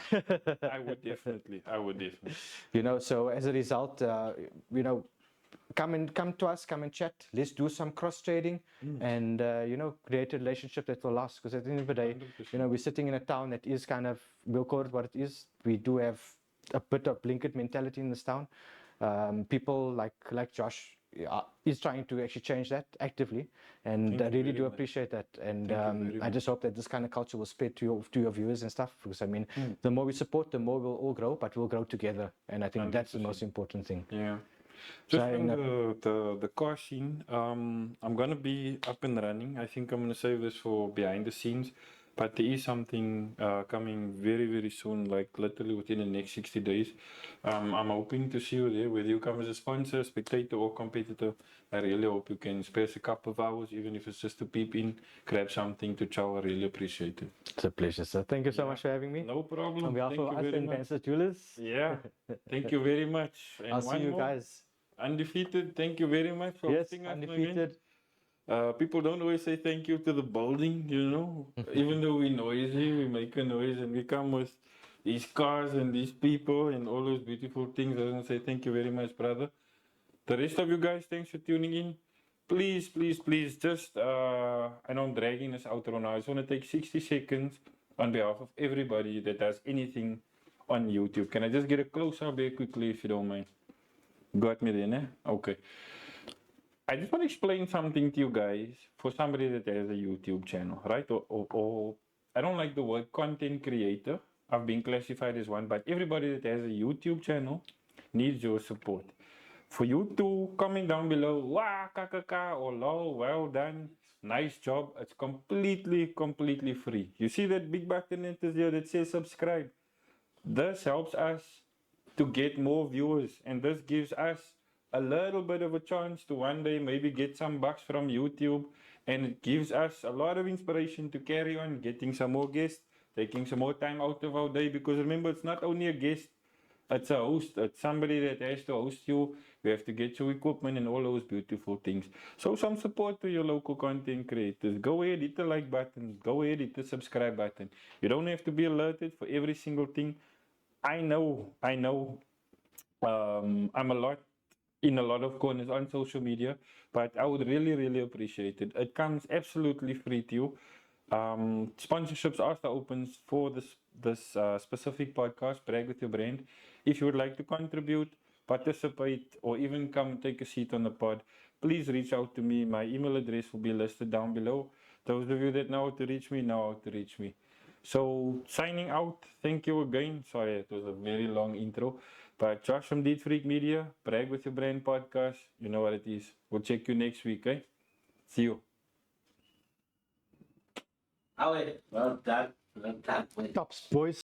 I would definitely.
You know, so as a result, you know, come to us, come and chat. Let's do some cross trading and you know, create a relationship that will last. Because at the end of the day,
100%.
you know, we're sitting in a town that is kind of, we'll call it what it is. We do have a bit of blanket mentality in this town. People like Josh is trying to actually change that actively, and I really do appreciate that. And I just hope that this kind of culture will spread to your viewers and stuff. Because I mean, the more we support, the more we'll all grow, but we'll grow together. And I think that's the most important thing.
Yeah. Just on the car scene, I'm gonna be up and running. I think I'm gonna save this for behind the scenes, but there is something coming very, very soon, like literally within the next 60 days. I'm hoping to see you there, whether you come as a sponsor, spectator, or competitor. I really hope you can spare a couple of hours, even if it's just to peep in, grab something to chow. I really appreciate it.
It's a pleasure, sir. Thank you so much for having me.
No problem.
On behalf of us and Bansdas Jewellers.
Yeah. Thank you very much. And
I'll see you guys.
Undefeated, thank you very much for hosting us,
undefeated.
People don't always say thank you to the building, you know. Even though we're noisy, we make a noise and we come with these cars and these people and all those beautiful things. I want to say thank you very much, brother. The rest of you guys, thanks for tuning in. Please, just, I know I'm dragging this outro now. I just want to take 60 seconds on behalf of everybody that does anything on YouTube. Can I just get a close-up very quickly if you don't mind? Got me then, eh? Okay. I just want to explain something to you guys for somebody that has a YouTube channel, right? Or I don't like the word content creator. I've been classified as one, but everybody that has a YouTube channel needs your support. For you to comment down below, wah, kakaka, or lol, well done, nice job. It's completely free. You see that big button that says subscribe? This helps us to get more viewers, and this gives us a little bit of a chance to one day maybe get some bucks from YouTube, and it gives us a lot of inspiration to carry on getting some more guests, taking some more time out of our day, because remember, it's not only a guest, it's a host, it's somebody that has to host you. We have to get your equipment and all those beautiful things. So some support to your local content creators. Go ahead, hit the like button, go ahead, hit the subscribe button. You don't have to be alerted for every single thing. I know, I'm in a lot of corners on social media, but I would really appreciate it. It comes absolutely free to you. Sponsorships are still open for this specific podcast, Brag with Your Brand. If you would like to contribute, participate, or even come take a seat on the pod, please reach out to me. My email address will be listed down below. Those of you that know how to reach me, know how to reach me. So, signing out. Thank you again. Sorry, it was a very long intro. But Josh from Deed Freak Media, Brag with Your Brand podcast. You know what it is. We'll check you next week, eh? See you.
Well done.
Tops, boys.